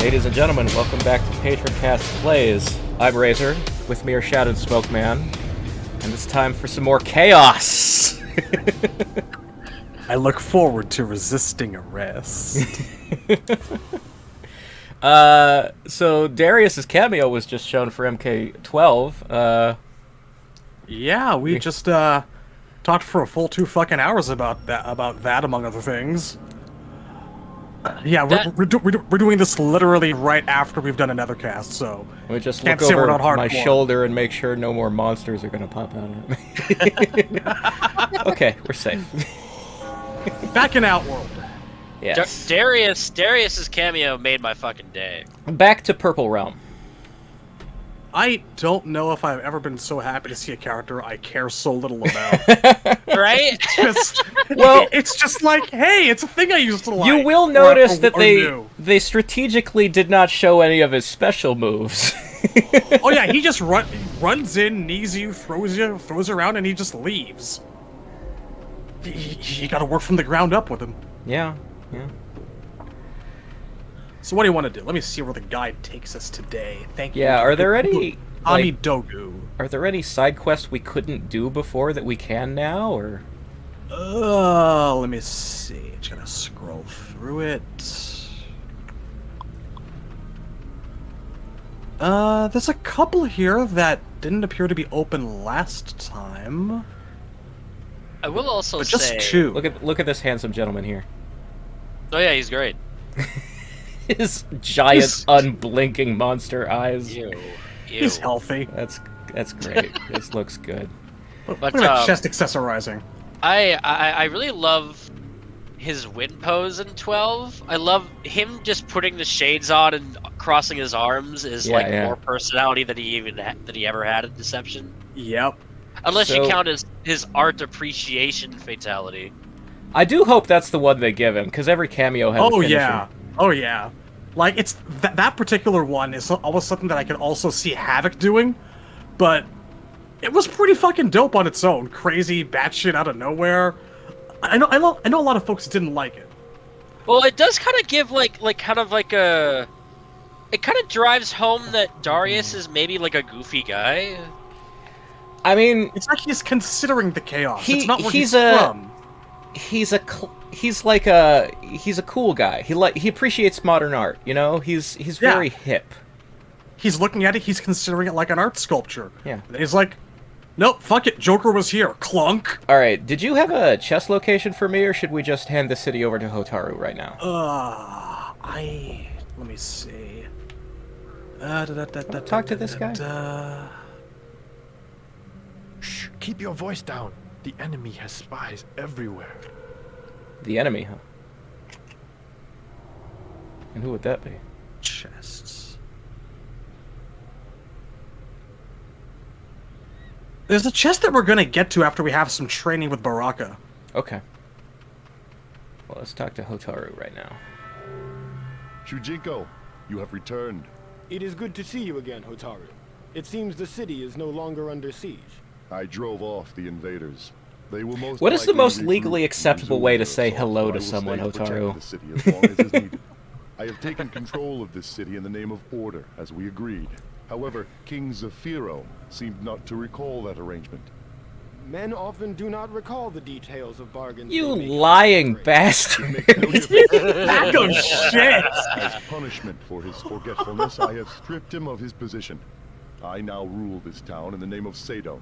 Ladies and gentlemen, welcome back to Patronkast Plays. I'm Razor, with me are Shad and Smokeman, and it's time for some more chaos! I look forward to resisting arrest. So Darius's cameo was just shown for MK12. Yeah, we just talked for a full 2 fucking hours about that among other things. Yeah, we're doing this literally right after we've done a Netherkast, so we just can't look say we're over not my hardcore. shoulder and make sure no more monsters are gonna pop out at me. Okay, we're safe. Back in Outworld. Yes. Darius's cameo made my fucking day. Back to Purple Realm. I don't know if I've ever been so happy to see a character I care so little about. Right? Well, it's just like, hey, it's a thing I used to like. you will notice that knew. they strategically did not show any of his special moves. Oh yeah, he just runs in, knees you, throws around, and he just leaves. You gotta work from the ground up with him. Yeah. So what do you want to do? Let me see where the guide takes us today. Thank you. Yeah, are there any Amidogu. Are there any side quests we couldn't do before that we can now, or? Let me see. Just gonna scroll through it. There's a couple here that didn't appear to be open last time. I will also But say... just 2. Look at this handsome gentleman here. Oh yeah, he's great. His giant, unblinking monster eyes. Ew. He's healthy. That's great. This looks good. But Look at chest accessorizing. I really love his win pose in 12. I love him just putting the shades on and crossing his arms is more personality than he ever had in Deception. Yep. Unless you count his art appreciation fatality. I do hope that's the one they give him, because every cameo has a finisher. Oh yeah. Like, it's that particular one is almost something that I could also see Havoc doing, but it was pretty fucking dope on its own. Crazy batshit out of nowhere. I know a lot of folks didn't like it. Well, it does kind of give it kind of drives home that Darius is maybe like a goofy guy. I mean, it's like he's considering the chaos. It's not where he's from. He's a cool guy. He appreciates modern art, you know? He's very hip. He's looking at it, he's considering it like an art sculpture. Yeah. And he's like, nope, fuck it, Joker was here. Clunk. Alright, did you have a chest location for me, or should we just hand the city over to Hotaru right now? Let me see. Talk to this guy. Shh, keep your voice down. The enemy has spies everywhere. The enemy, huh? And who would that be? Chests. There's a chest that we're gonna get to after we have some training with Baraka. Okay. Well, let's talk to Hotaru right now. Shujinko, you have returned. It is good to see you again, Hotaru. It seems the city is no longer under siege. I drove off the invaders. They will most What is the likely most regroup legally and acceptable resume way to their say assault, hello but to I will someone, stay to protect Hotaru? the city as long as is needed. I have taken control of this city in the name of order, as we agreed. However, King Zafiro seemed not to recall that arrangement. Men often do not recall the details of bargains. You they make. lying bastard! Back of shit! As punishment for his forgetfulness, I have stripped him of his position. I now rule this town in the name of Sado.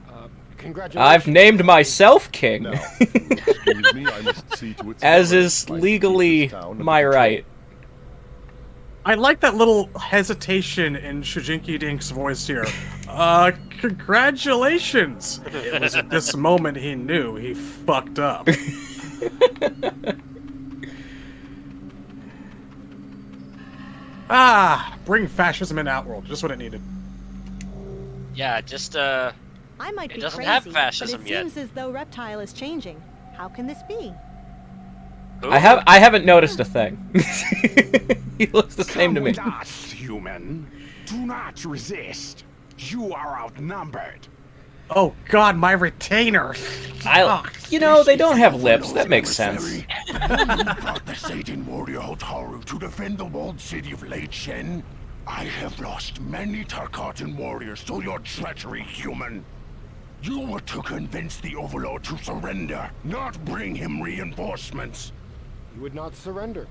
Congratulations. I've named myself king, Now, if you will excuse me, I must see to its as government. is I must legally keep this town under my control. right. I like that little hesitation in Shujinki Dink's voice here. Congratulations! It was at this moment he knew he fucked up. Bring fascism in Outworld. Just what it needed. Yeah, just I might It be doesn't crazy, have fascism but it yet. seems as though Reptile is changing. How can this be? Who? I haven't noticed a thing. He looks the same to me. Come with us, human. Do not resist. You are outnumbered. Oh God, my retainer. You know, they don't have lips. That makes sense. You brought the Satan warrior Hotaru to defend the walled city of Lake Shen. I have lost many Tarkatan warriors to your treachery, human. You were to convince the Overlord to surrender, not bring him reinforcements. He would not surrender.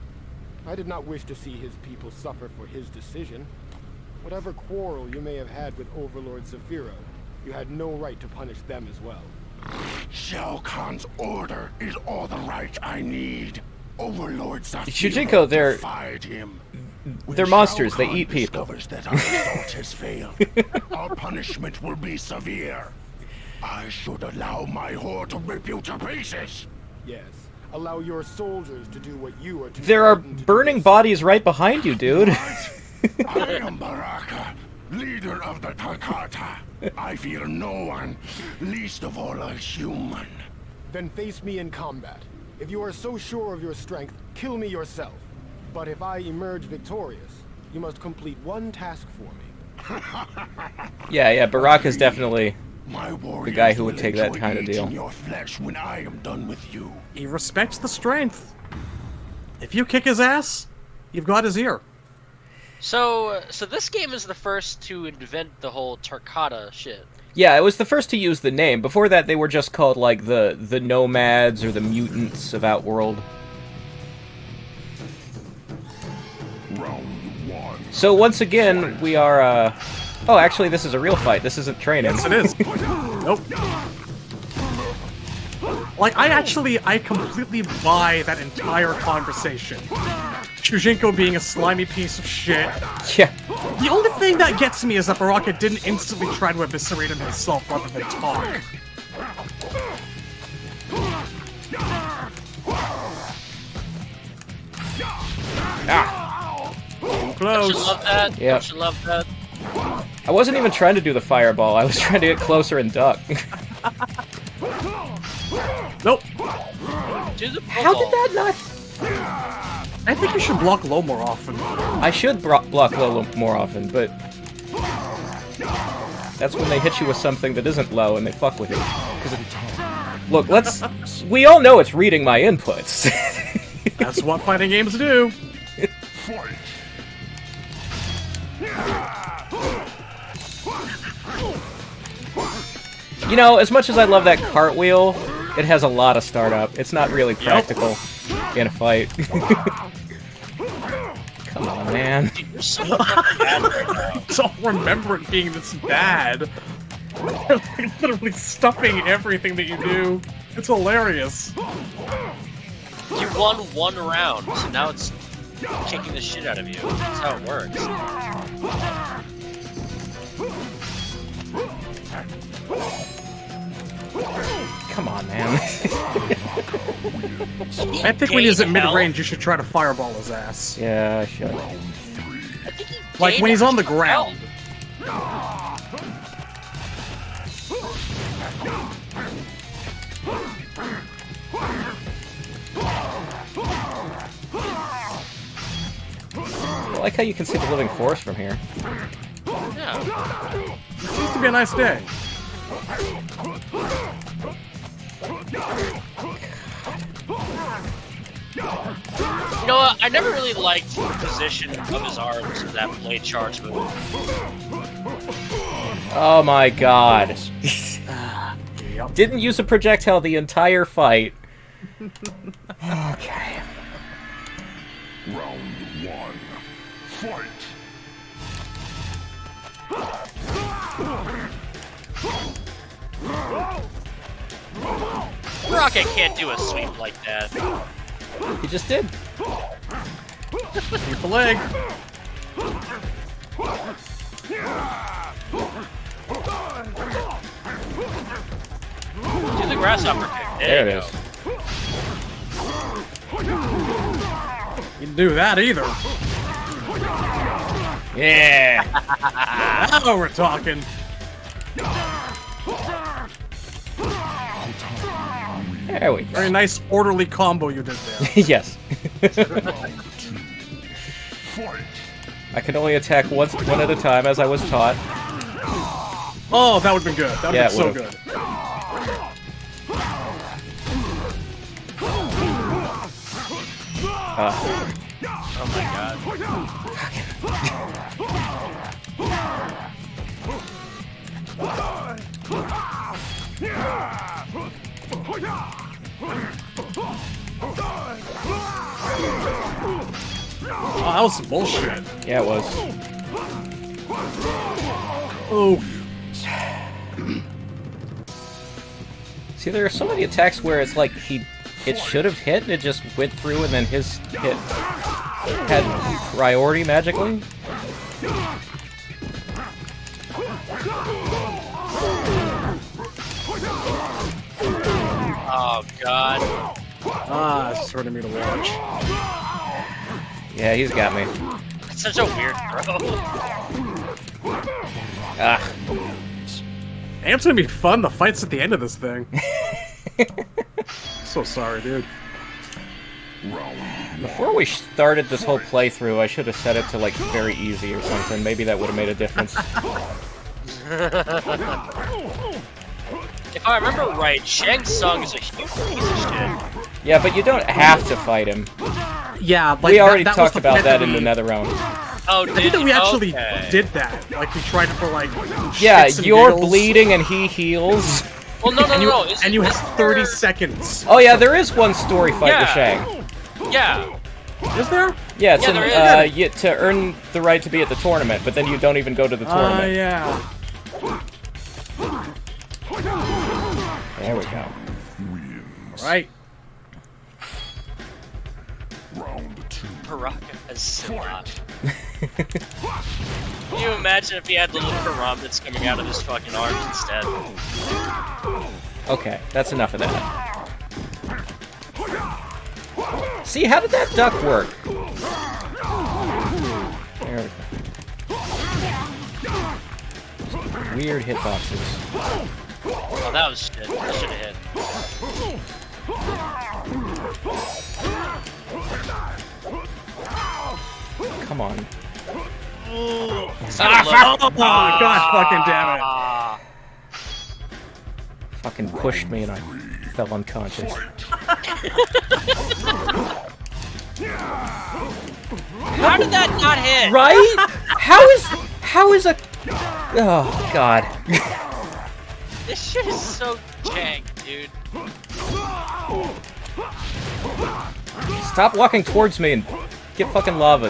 I did not wish to see his people suffer for his decision. Whatever quarrel you may have had with Overlord Zephyro, you had no right to punish them as well. Shao Kahn's order is all the right I need. Overlord Zephyro Shujinko, defied him. They're monsters. They eat people. That our assault has failed, our punishment will be severe. I should allow my horde to rip you to pieces. Yes, allow your soldiers to do what you are. There are burning bodies right behind you, dude. I am Baraka, leader of the Takata. I fear no one, least of all a human. Then face me in combat. If you are so sure of your strength, kill me yourself. But if I emerge victorious, you must complete one task for me. Yeah, Baraka's definitely My the guy who would take that kind of deal. Your flesh when I am done with you. He respects the strength. If you kick his ass, you've got his ear. So this game is the first to invent the whole Tarkata shit. Yeah, it was the first to use the name. Before that, they were just called, like, the Nomads or the Mutants of Outworld. Round one. So, once again, we are, Oh, actually, this is a real fight. This isn't training. Yes, it is. Nope. Like, I completely buy that entire conversation. Shujinko being a slimy piece of shit. Yeah. The only thing that gets me is that Baraka didn't instantly try to eviscerate him himself rather than talk. Ah. Close. Don't you love that? Yeah. Don't you love that? I wasn't even trying to do the fireball. I was trying to get closer and duck. Nope. Do the How did football. that not... I think you should block low more often. I should block low more often, but... That's when they hit you with something that isn't low and they fuck with you. Look, we all know it's reading my inputs. That's what fighting games do. Fight. You know, as much as I love that cartwheel, it has a lot of startup. It's not really practical in a fight. Come on, man. You're so fucking bad right now. I don't remember it being this bad. They're literally stuffing everything that you do. It's hilarious. You won one round, so now it's kicking the shit out of you. That's how it works. Come on, man. I think when he's at mid-range, you should try to fireball his ass. Yeah, I should. I think he Like gained when he's on the extra ground. I like how you can see the living force from here. health. Yeah. Seems to be a nice day. You know what? I never really liked the position of his arms in that blade charge move. Oh my god. Didn't use a projectile the entire fight. Okay. Round one. Fight. Rocket can't do a sweep like that. He just did. Keep the leg. Do the grasshopper kick. There it you is. You didn't do that either. Yeah. Now we're talking. There we go. Very nice orderly combo you did there. Yes. Fight. I can only attack one at a time, as I was taught. Oh, that would've been good. That would've been so would've. good. Oh my god. Oh, that was some bullshit. Yeah, it was. Oof. See, there are so many attacks where it's like it should have hit and it just went through and then his hit had priority magically. Oh god. Ah, it's hurting me to watch. Yeah, he's got me. It's such a weird throw. Ah. And it's gonna be fun, the fights at the end of this thing. So sorry, dude. Before we started this whole playthrough, I should have set it to, like, very easy or something. Maybe that would have made a difference. If I remember right, Shang Tsung is a huge piece of shit. Yeah, but you don't have to fight him. Yeah, like We already that was talked the about plan that that in the we- Nether realm. Oh, I did think that we you? actually Okay. did that. Like, we tried it for, like, Yeah, shits and you're giggles. bleeding and he heals. Well, no. And you have 30 seconds. Oh yeah, there is one story fight with Yeah. Shang. Yeah. Is there? Yeah, it's Yeah, in, there is. to earn the right to be at the tournament, but then you don't even go to the tournament. Yeah. There we go. Right. Baraka has Silat. Can you imagine if he had little pyramids coming out of his fucking arms instead? Okay, that's enough of that. See, how did that duck work? There we go. Weird hitboxes. Oh, that was shit. That should have hit. Come on. Oh, God fucking damn it. Fucking pushed me and I fell unconscious. How did that not hit? Right? How is a... Oh, God. This shit is so jank, dude. Stop walking towards me and get fucking lava.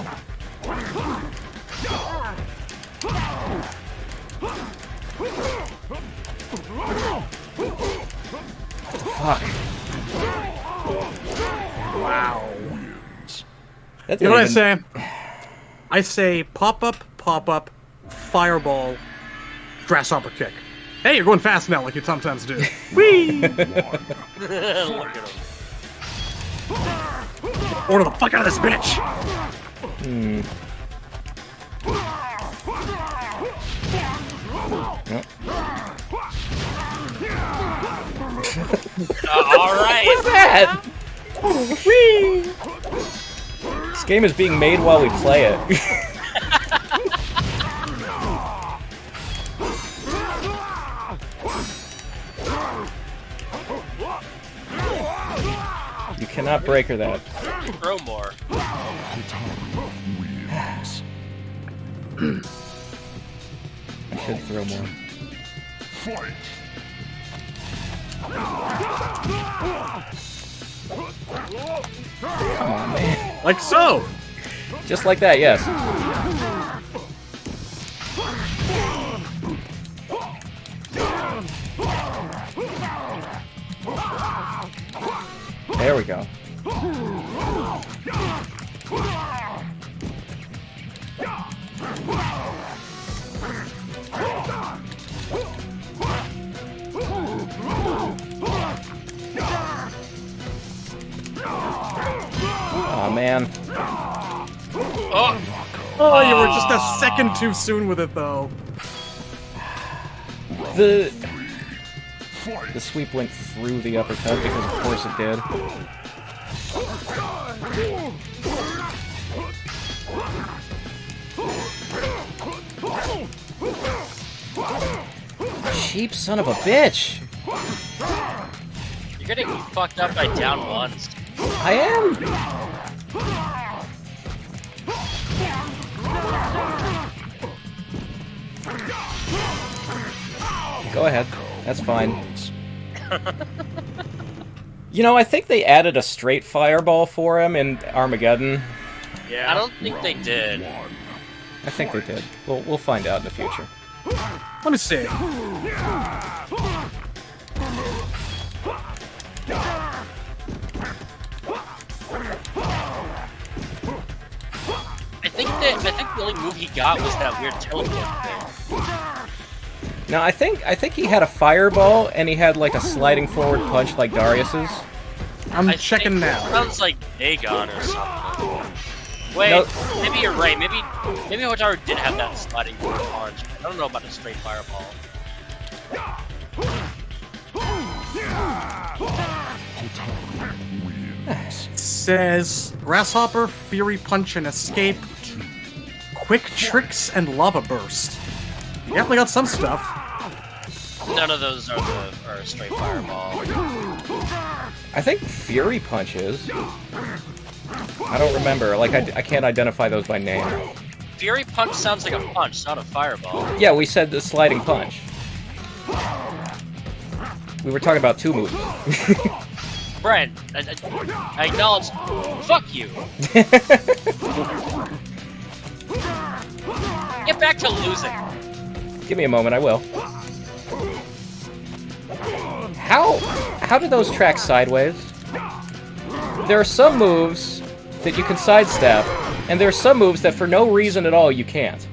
Fuck. Wow. That You know what I didn't say? I say pop up, fireball, grasshopper kick. Hey, you're going fast now like you sometimes do. Whee! Look at him. Order the fuck out of this bitch! Hmm. Nope. Alright. What's that? Whee! This game is being made while we play it. You cannot break her that. Throw more. I should throw more. Come on, man. Like so! Just like that, yes. There we go. Oh man. Oh, you were just a second too soon with it, though. The sweep went through the uppercut because of course it did. cheap son of a bitch. You're getting fucked up by down ones. I am. Go ahead. That's fine. You know, I think they added a straight fireball for him in Armageddon. Yeah. I don't think they did. I think they did. We'll find out in the future. Let me see. I think the only move he got was that weird teleport thing. No, I think he had a fireball and he had like a sliding forward punch like Darius's. I'm checking now. Sounds like Dagon or something. Wait, nope. Maybe you're right. Maybe Hotaru did have that sliding forward punch. I don't know about a straight fireball. Says Grasshopper, Fury Punch and Escape, Quick Tricks, and Lava Burst. You definitely got some stuff. None of those are straight fireball. I think Fury Punch is. I don't remember. Like, I can't identify those by name. Fury Punch sounds like a punch, not a fireball. Yeah, we said the sliding punch. We were talking about two moves. Brian, I acknowledge. Fuck you. Get back to losing. Give me a moment, I will. How do those track sideways? There are some moves that you can sidestep, and there are some moves that for no reason at all you can't.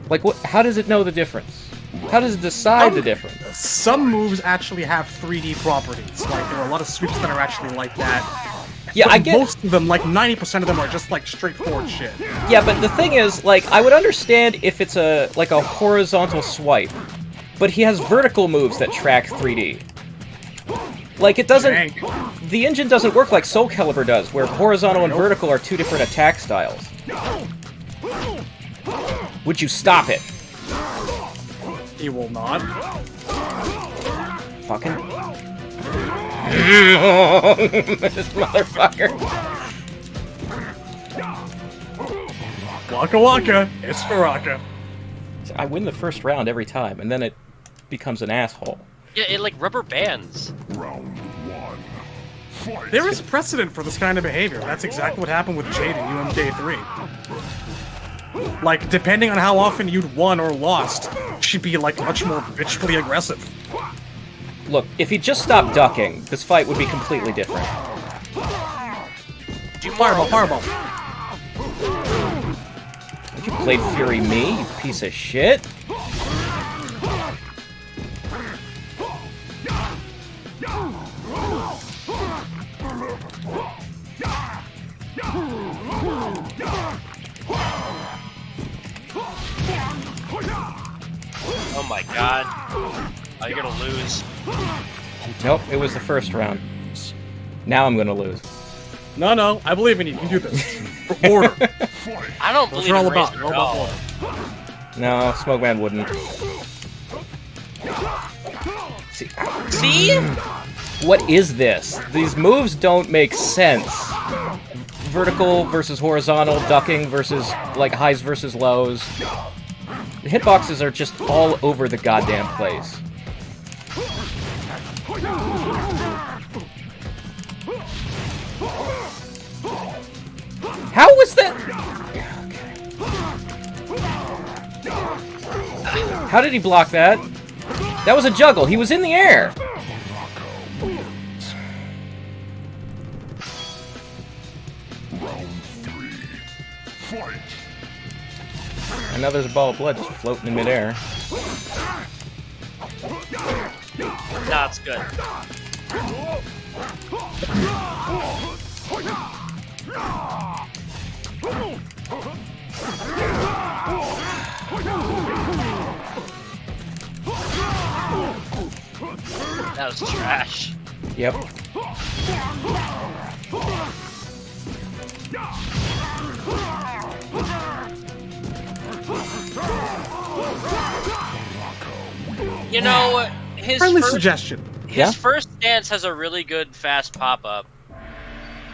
Like, what? How does it know the difference? How does it decide the difference? Some moves actually have 3D properties. Like, there are a lot of sweeps that are actually like that. Yeah, but I get... most of them, like 90% of them, are just like straightforward shit. Yeah, but the thing is, like, I would understand if it's a horizontal swipe, but he has vertical moves that track 3D. Like, it doesn't... Dang. The engine doesn't work like Soul Calibur does, where horizontal and vertical are two different attack styles. Would you stop it? He will not. Fucking... This motherfucker. Waka waka, it's Baraka. I win the first round every time, and then it becomes an asshole. Yeah, it like rubber bands. Round one. Fight. There is precedent for this kind of behavior. That's exactly what happened with Jade in UMK3. Like, depending on how often you'd won or lost, she'd be like much more bitchfully aggressive. Look, if he just stopped ducking, this fight would be completely different. Fireball, fireball. You played Fury me, you piece of shit. Oh my god. Are you gonna lose? Nope, it was the first round. Now I'm gonna lose. No, I believe in you. You can do this. Order. I don't believe in about. Razor at all. No, Smokeman wouldn't. See? What is this? These moves don't make sense. Vertical versus horizontal, ducking versus, like, highs versus lows. The hitboxes are just all over the goddamn place. How was that? Okay. How did he block that? That was a juggle. He was in the air. And now there's a ball of blood just floating in midair. Nah, it's good. That was trash. Yep. You know, his Friendly first, suggestion. His first stance has a really good fast pop-up.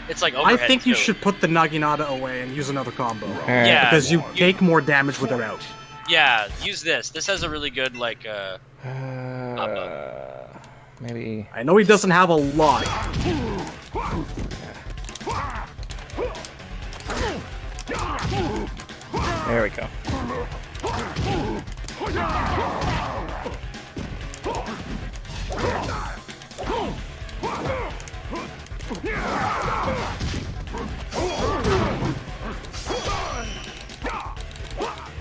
It's like I overhead think you too. should put the Naginata away and use another combo. Yeah. Because you take more damage with it out. Yeah, use this. This has a really good, like, maybe... I know he doesn't have a lot. There we go.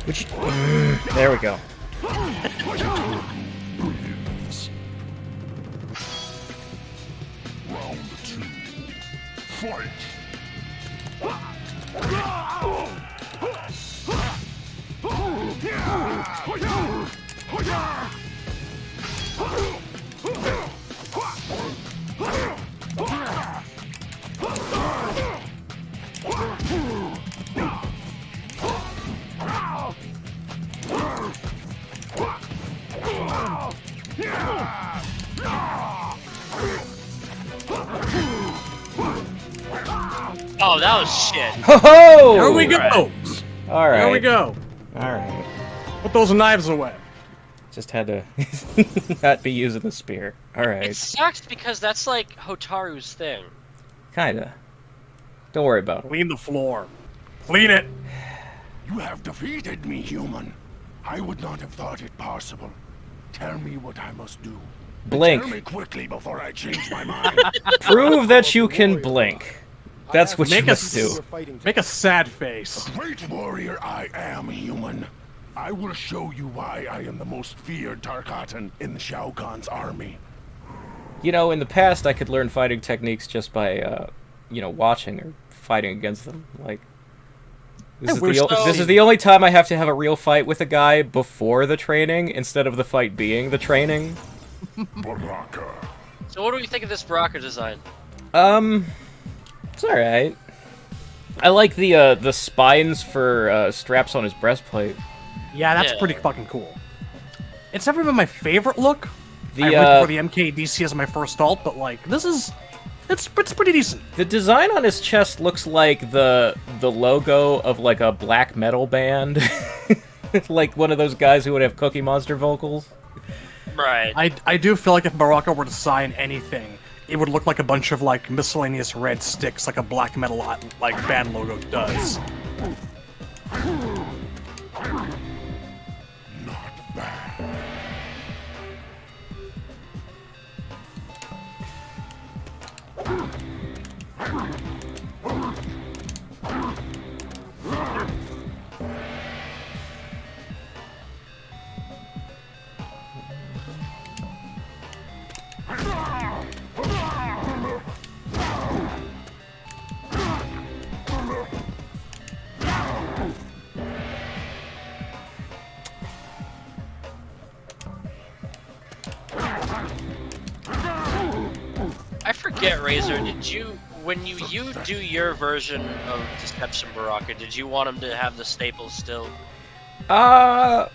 Which, there we go. Round 2. Fight! oh, that was shit. Ho-ho! There we go! Alright. There we go. Alright. Put those knives away. Just had to not be using the spear. Alright. It sucks because that's like Hotaru's thing. Kinda. Don't worry about it. Clean the floor. Clean it. You have defeated me, human. I would not have thought it possible. Tell me what I must do. Blink. Tell me quickly before I change my mind. Prove that you can blink. That's what you must do. Make a sad face. Great warrior I am, human. I will show you why I am the most feared Tarkatan in the Shao Kahn's army. You know, in the past, I could learn fighting techniques just by, you know, watching or fighting against them. Like, this is the only time I have to have a real fight with a guy before the training instead of the fight being the training. Baraka. So what do we think of this Baraka design? It's alright. I like the spines for straps on his breastplate. Yeah, that's pretty fucking cool. It's never been my favorite look. I went for the MKDC as my first alt, but like it's pretty decent. The design on his chest looks like the logo of like a black metal band, like one of those guys who would have Cookie Monster vocals. Right. I do feel like if Baraka were to sign anything, it would look like a bunch of like miscellaneous red sticks, like a black metal like band logo does. Not bad. I forget, Razor, when you do your version of Deception Baraka, did you want him to have the staples still? I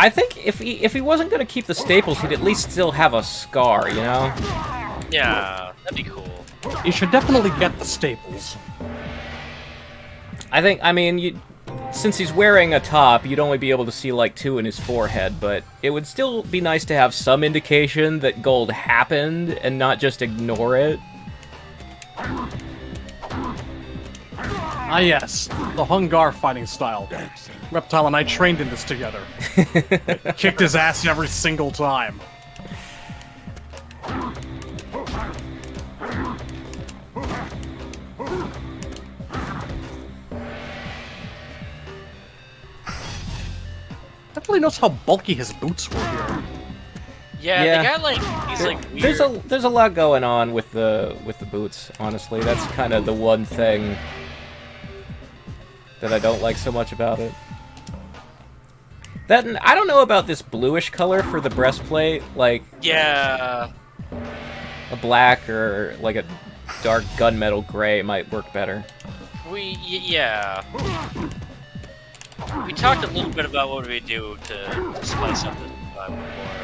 think if he wasn't gonna keep the staples, he'd at least still have a scar, you know? Yeah, that'd be cool. You should definitely get the staples. I mean, since he's wearing a top, you'd only be able to see like 2 in his forehead, but it would still be nice to have some indication that gold happened and not just ignore it. Ah yes, the Hungar fighting style. Reptile and I trained in this together. Kicked his ass every single time. Definitely notice how bulky his boots were here. Yeah, the guy like he's like weird. There's a lot going on with the boots, honestly. That's kind of the one thing that I don't like so much about it. That I don't know about this bluish color for the breastplate, like yeah, a black or like a dark gunmetal gray might work better. Yeah. We talked a little bit about what we do to spice up the design before.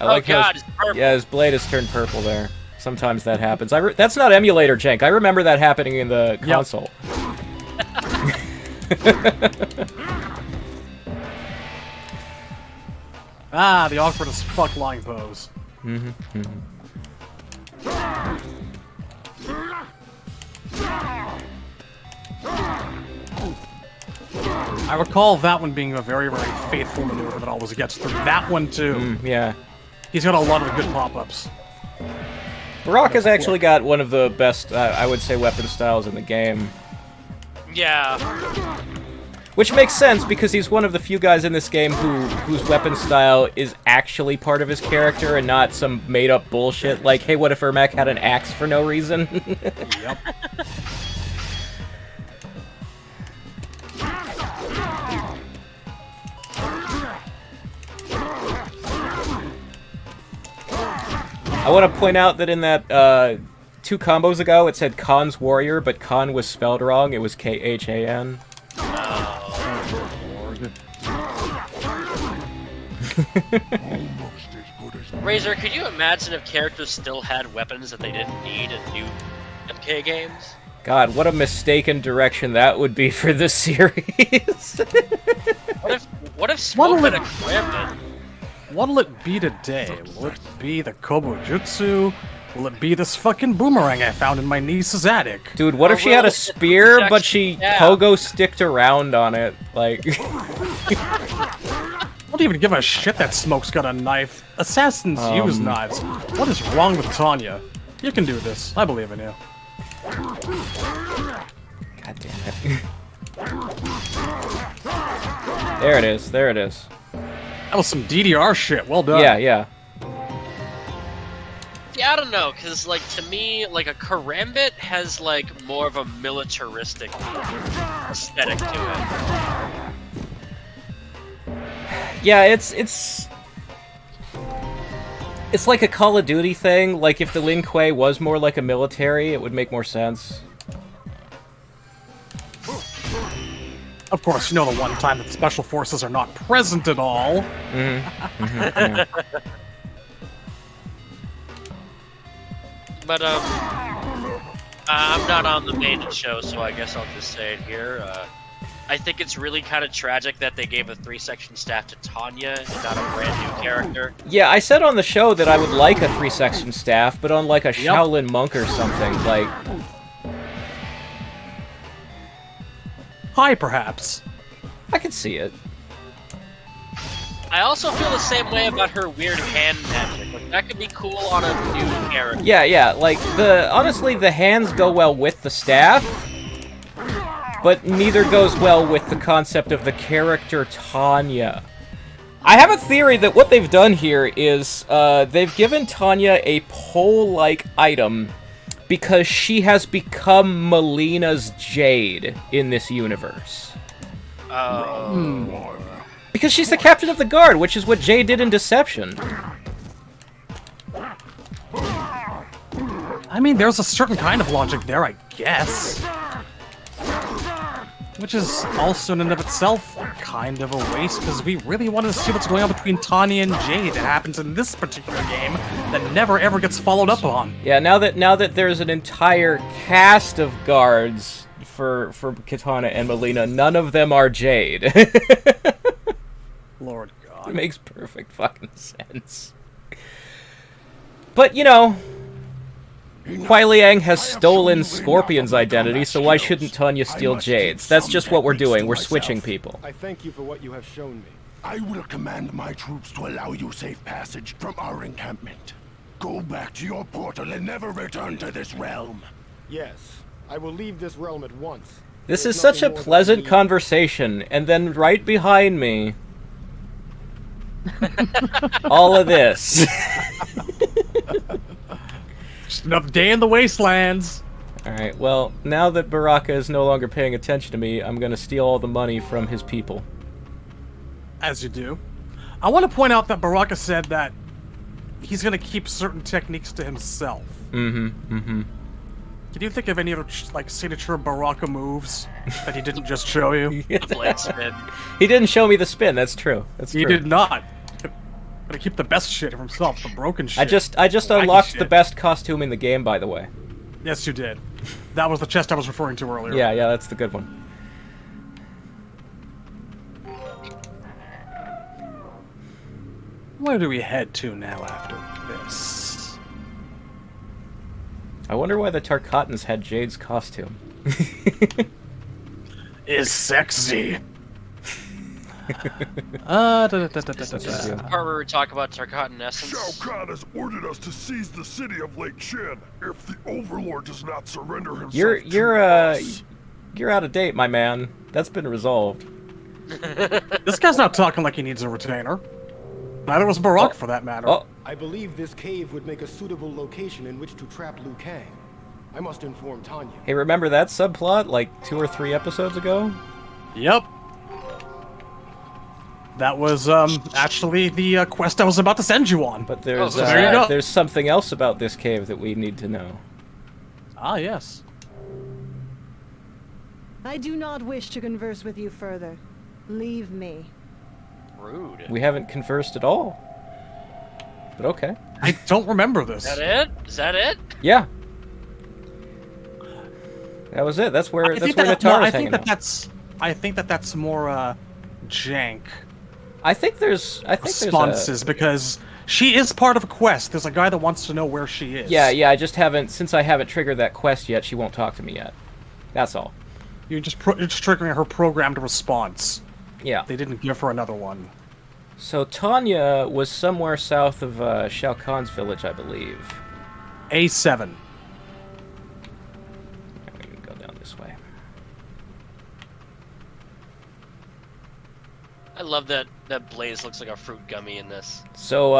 I like how God, it's purple. yeah, his blade has turned purple there. Sometimes that happens. That's not emulator jank. I remember that happening in the console. Ah, the awkward as fuck lying pose. I recall that one being a very, very faithful maneuver that always gets through. That one, too. Yeah. He's got a lot of good pop-ups. Baraka's actually got one of the best, I would say, weapon styles in the game. Yeah. Which makes sense, because he's one of the few guys in this game whose weapon style is actually part of his character and not some made-up bullshit like, hey, what if Ermac had an axe for no reason? Yep. I want to point out that in that 2 combos ago, it said Khan's Warrior, but Khan was spelled wrong. It was Khan. Razor, could you imagine if characters still had weapons that they didn't need in new MK games? God, what a mistaken direction that would be for this series. What if Smoke had a Kombat? What'll it be today? Will it be the Kobo Jutsu? Will it be this fucking boomerang I found in my niece's attic? Dude, what if she had a spear, but she pogo sticked around on it? Like... I don't even give a shit that Smoke's got a knife. Assassins use knives. What is wrong with Tanya? You can do this. I believe in you. God damn it. There it is. There it is. That was some DDR shit. Well done. Yeah, yeah. Yeah, I don't know, because, like, to me, like, a Karambit has, like, more of a militaristic aesthetic to it. Yeah, it's like a Call of Duty thing. Like, if the Lin Kuei was more like a military, it would make more sense. Of course, you know the one time that Special Forces are not present at all. Yeah. But, I'm not on the main show, so I guess I'll just say it here. I think it's really kind of tragic that they gave a 3-section staff to Tanya and not a brand new character. Yeah, I said on the show that I would like a 3-section staff, but on like a Shaolin monk or something, like... Hi, perhaps. I could see it. I also feel the same way about her weird hand magic. Like, that could be cool on a new character. Yeah, yeah, like, honestly, the hands go well with the staff, but neither goes well with the concept of the character Tanya. I have a theory that what they've done here is, they've given Tanya a pole-like item because she has become Melina's Jade in this universe. Because she's the captain of the guard, which is what Jade did in Deception. I mean, there's a certain kind of logic there, I guess. Which is also in and of itself kind of a waste, because we really wanted to see what's going on between Tanya and Jade that happens in this particular game that never ever gets followed up on. Yeah, now that there's an entire cast of guards for Kitana and Melina, none of them are Jade. Lord God. It makes perfect fucking sense. But, you know, Kuai Liang has stolen Scorpion's identity, so why shouldn't Tanya steal Jade's? That's just what we're doing. We're switching people. I thank you for what you have shown me. I will command my troops to allow you safe passage from our encampment. Go back to your portal and never return to this realm. Yes, I will leave this realm at once. This is such a pleasant conversation, and then right behind me... all of this. Just another day in the wastelands. Alright, well, now that Baraka is no longer paying attention to me, I'm gonna steal all the money from his people. As you do. I want to point out that Baraka said that he's going to keep certain techniques to himself. Can you think of any other, like, signature Baraka moves that he didn't just show you? The blade spin. He didn't show me the spin, that's true. That's true. He did not. Gonna keep the best shit for himself, the broken shit. I just Wacky unlocked shit. the best costume in the game, by the way. Yes, you did. That was the chest I was referring to earlier. Yeah, that's the good one. Where do we head to now after this? I wonder why the Tarkatans had Jade's costume. Is sexy. This is the part where we talk about Tarkatan essence. Shao Kahn has ordered us to seize the city of Lake Shen. If the Overlord does not surrender himself You're out of date, my man. That's been resolved. This guy's not talking like he needs a retainer. Neither was Barak, for that matter. Oh, I believe this cave would make a suitable location in which to trap Liu Kang. I must inform Tanya. hey, remember that subplot like 2 or 3 episodes ago? Yep. That was actually the quest I was about to send you on. But there's so there you go. there's something else about this cave that we need to know. Ah, yes. I do not wish to converse with you further. Leave me. Rude. We haven't conversed at all. But okay. I don't remember this. Is that it? Is that it? Yeah. That was it. That's where I think Natara's hanging out. I think that's more jank I think there's responses because she is part of a quest. There's a guy that wants to know where she is. Yeah, I just haven't, since I haven't triggered that quest yet, she won't talk to me yet. That's all. You're just triggering her programmed response. Yeah. They didn't give her another one. So Tanya was somewhere south of Shao Kahn's village, I believe. A7. We can go down this way. I love that Blaze looks like a fruit gummy in this. So,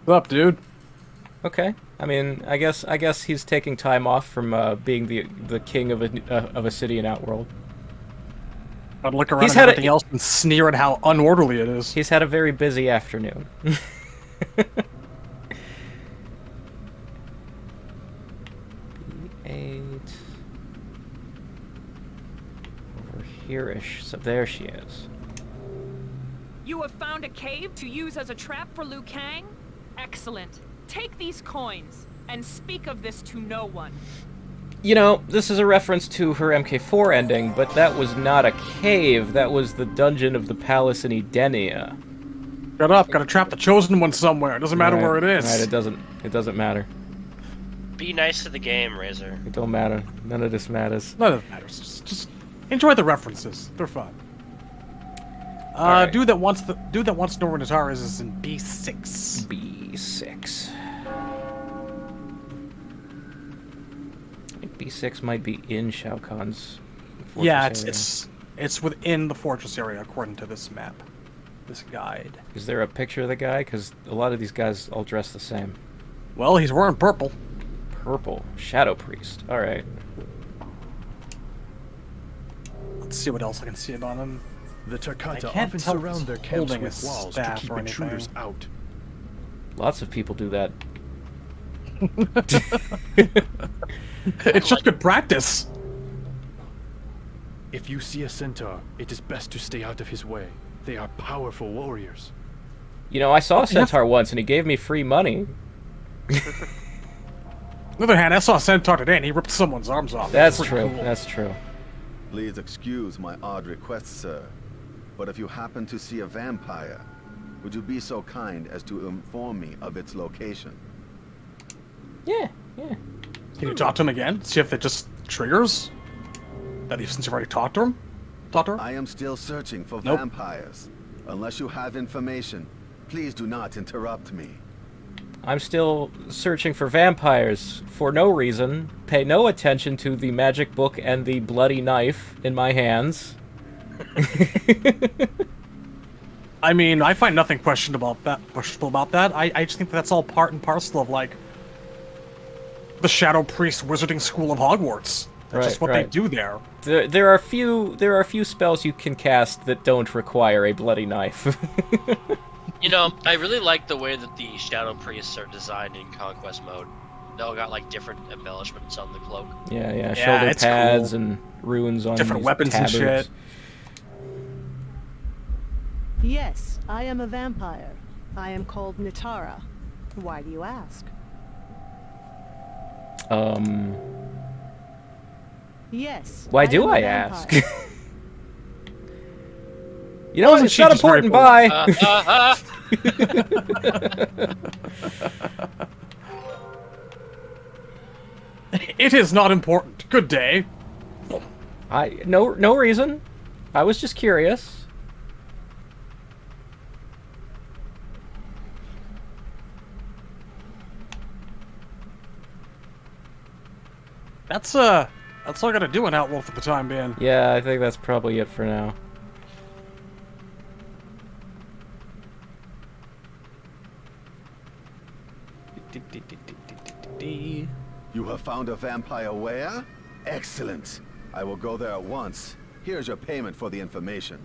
What's up, dude? okay. I mean, I guess he's taking time off from being the king of a city in Outworld. I'd look around He's at had everything else and sneer at how unorderly it is. He's had a very busy afternoon. B8. Over here-ish. So there she is. You have found a cave to use as a trap for Liu Kang? Excellent. Take these coins, and speak of this to no one. You know, this is a reference to her MK4 ending, but that was not a cave. That was the dungeon of the palace in Edenia. Shut up. Gotta trap the chosen one somewhere. It doesn't matter where it is. Right, it doesn't matter. Be nice to the game, Razor. It don't matter. None of this matters. None of it matters. Just enjoy the references. They're fun. Alright. Dude that wants Nora Natara is in B6. B6. I think B6 might be in Shao Kahn's fortress Yeah, area. it's within the fortress area according to this map, this guide. Is there a picture of the guy? Because a lot of these guys all dress the same. Well, he's wearing purple. Purple. Shadow Priest. Alright. Let's see what else I can see about him. The I Tarkata can't often tell if surround he's their camps holding with a walls to staff keep or intruders anything. out. Lots of people do that. It's just good practice. If you see a centaur, it is best to stay out of his way. They are powerful warriors. You know, I saw a centaur once and he gave me free money. On the other hand, I saw a centaur today and he ripped someone's arms off. That's Pretty true. cool. That's true. Please excuse my odd request, sir. But if you happen to see a vampire, would you be so kind as to inform me of its location? Yeah. Can you talk to him again? See if it just triggers? That since you've already talked to him? Talk to her? I am still searching for Nope. vampires. Unless you have information, please do not interrupt me. I'm still searching for vampires for no reason. Pay no attention to the magic book and the bloody knife in my hands. I mean, I find nothing questionable about that. I just think that's all part and parcel of, like, the Shadow Priest Wizarding School of Hogwarts. That's just what they do there. There are few spells you can cast that don't require a bloody knife. You know, I really like the way that the Shadow Priests are designed in Conquest mode. They all got like different embellishments on the cloak. Yeah, shoulder it's pads cool. and runes on Different these weapons and tabards. shit. Yes, I am a vampire. I am called Nitara. Why do you ask? Yes. Why do am a I vampire. ask? You know, it's not important. Bye. It is not important. Good day. No reason. I was just curious. That's all I gotta do in Outworld for the time being. Yeah, I think that's probably it for now. You have found a vampire where? Excellent. I will go there at once. Here's your payment for the information.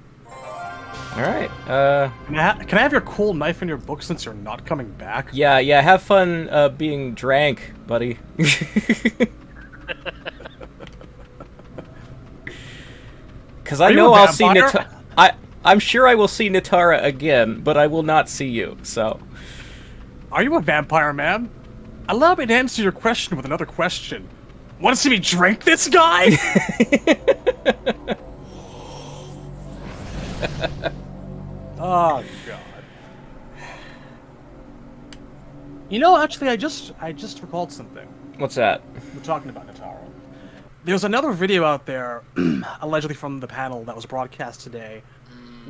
Alright, Can I have your cool knife in your book since you're not coming back? Yeah, have fun, being drank, buddy. Because I know I'll see Nitara. I'm sure I will see Nitara again, but I will not see you, so... Are you a vampire, man? Allow me to answer your question with another question. Want to see me drink this guy? Oh, God. You know, actually, I just recalled something. What's that? We're talking about Nitara. There's another video out there, allegedly from the panel that was broadcast today,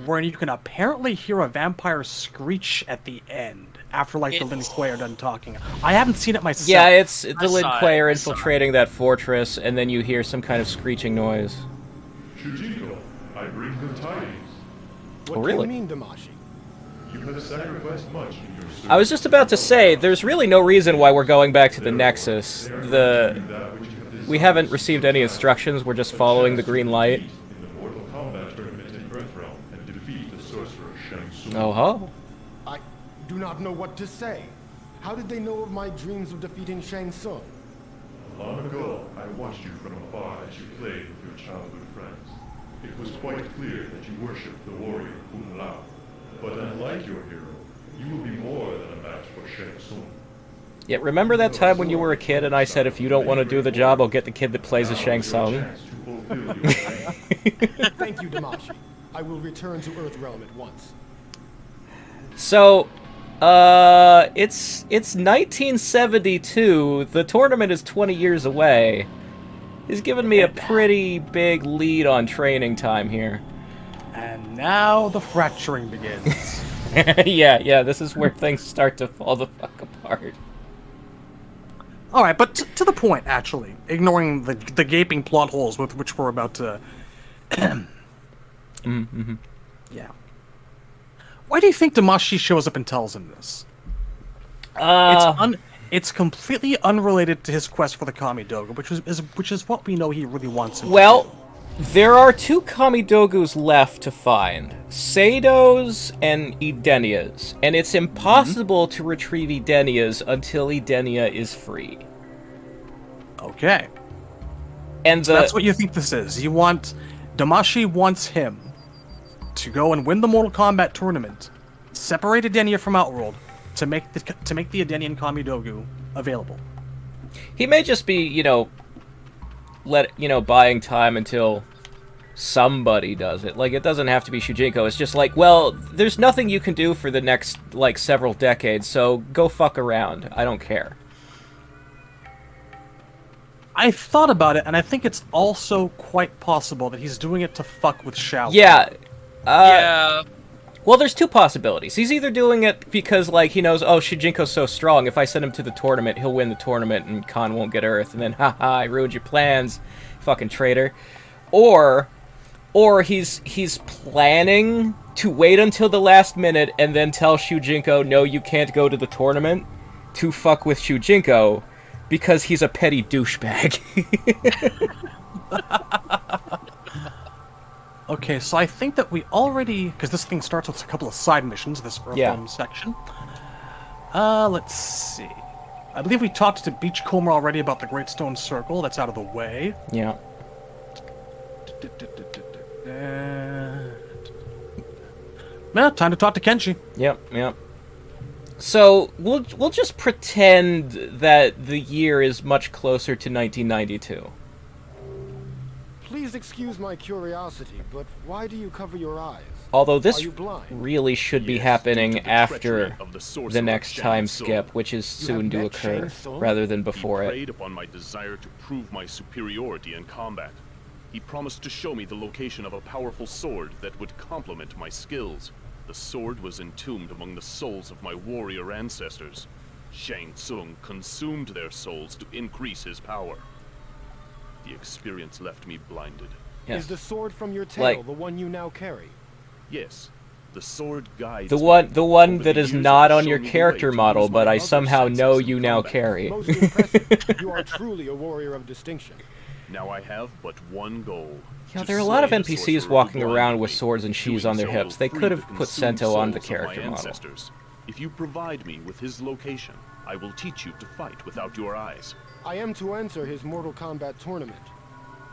where you can apparently hear a vampire screech at the end after, like, the Lin Kuei are done talking. I haven't seen it myself. Yeah, it's the Lin Kuei are infiltrating that fortress, and then you hear some kind of screeching noise. Shujiko, I bring good tidings. What really? do you mean, Damashi? You have sacrificed much in your service. I was just about to say, there's really no reason why we're going back to the Nexus. We haven't received any instructions, we're just following the green light. In the Mortal Kombat tournament in Earthrealm and defeat the sorcerer Shang Tsung. Oh-ho. I do not know what to say. How did they know of my dreams of defeating Shang Tsung? Long ago, I watched you from afar as you played with your childhood friends. It was quite clear that you worshipped the warrior Kung Lao. But unlike your hero, you will be more than a match for Shang Tsung. Yeah, remember that time when you were a kid and I said if you don't want to do the job, I'll get the kid that plays as Shang Tsung? Thank you, Damashi. I will return to Earthrealm at once. So, it's 1972. The tournament is 20 years away. He's given me a pretty big lead on training time here. And now the fracturing begins. yeah, this is where things start to fall the fuck apart. Alright, but to the point, actually. Ignoring the gaping plot holes with which we're about to... Yeah. Why do you think Damashi shows up and tells him this? It's completely unrelated to his quest for the Kamidogu, which is what we know he really wants him to do. There are two Kamidogus left to find. Sado's and Edenia's. And it's impossible to retrieve Edenia's until Edenia is free. Okay. And so that's what you think this is. Damashi wants him to go and win the Mortal Kombat tournament, separate Edenia from Outworld, to make the Edenian Kamidogu available. He may just be, buying time until somebody does it. Like, it doesn't have to be Shujinko. It's just like, well, there's nothing you can do for the next, several decades, so go fuck around. I don't care. I thought about it, and I think it's also quite possible that he's doing it to fuck with Shao. Yeah. Yeah. Well, there's two possibilities. He's either doing it because, he knows, oh, Shujinko's so strong, if I send him to the tournament, he'll win the tournament and Khan won't get Earth, and then, haha, I ruined your plans, fucking traitor. Or he's planning to wait until the last minute and then tell Shujinko, no, you can't go to the tournament, to fuck with Shujinko, because he's a petty douchebag. Okay, so I think that we already... Because this thing starts with a couple of side missions, this Earthrealm section. Let's see. I believe we talked to Beachcomber already about the Great Stone Circle. That's out of the way. Yeah, time to talk to Kenshi. Yep. So we'll just pretend that the year is much closer to 1992. Please excuse my curiosity, but why do you cover your eyes? Although Are this you blind? really should be happening after the next time skip, which is soon to occur, rather than before he it. preyed upon my desire to prove my superiority in combat. He promised to show me the location of a powerful sword that would complement my skills. The sword was entombed among the souls of my warrior ancestors. Shang Tsung consumed their souls to increase his power. The experience left me blinded. Yes. Is the sword from your tail the one you now carry? Yes. The sword guides The me. one Over that the is years, not it on has your shown me the character way to model, use but my I other somehow senses know in you now combat. carry. Most impressive. You are truly a warrior of distinction. Now I have but one goal. Yeah, to there are a lot of slay the NPCs sorcerer walking who around blinded with me. swords and sheaths Doing on their so hips. will They free could the have put consumed Sento on the souls of my character model. ancestors. If you provide me with his location, I will teach you to fight without your eyes. I am to enter his Mortal Kombat tournament.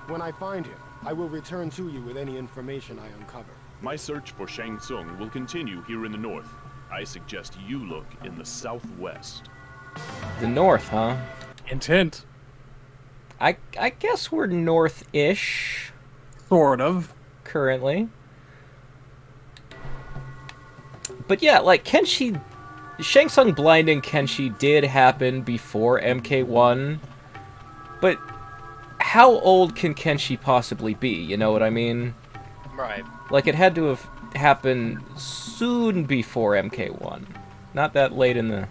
When I find him, I will return to you with any information I uncover. My search for Shang Tsung will continue here in the north. I suggest you look in the southwest. The north, huh? Intent. I guess we're north-ish. Sort of. Currently. But yeah, like, Kenshi... Shang Tsung blinding Kenshi did happen before MK1. But how old can Kenshi possibly be? You know what I mean? Right. Like, it had to have happened soon before MK1. Not that late in the...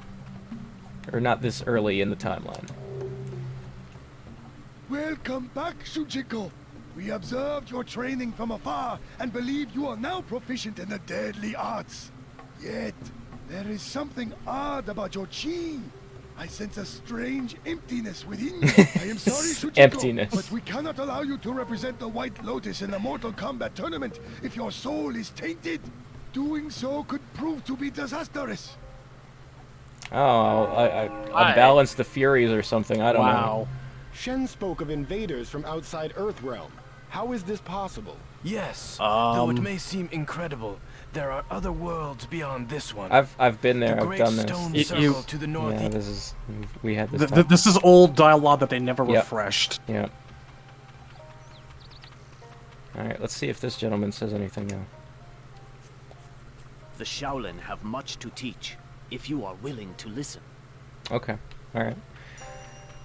Or not this early in the timeline. Welcome back, Shujiko. We observed your training from afar and believe you are now proficient in the deadly arts. Yet, there is something odd about your chi. I sense a strange emptiness within you. I am sorry, Shujiko, Emptiness. but we cannot allow you to represent the White Lotus in the Mortal Kombat tournament if your soul is tainted. Doing so could prove to be disastrous. Oh, I unbalanced the Furies or something. I don't know. Shen spoke of invaders from outside Earthrealm. How is this possible? Yes, though it may seem incredible, there are other worlds beyond this one. I've been there. The I've great done stone this. circle to the northeast. Yeah, this is we had this. Time. This is old dialogue that they never refreshed. Yeah. All right, let's see if this gentleman says anything now. The Shaolin have much to teach, if you are willing to listen. Okay. All right.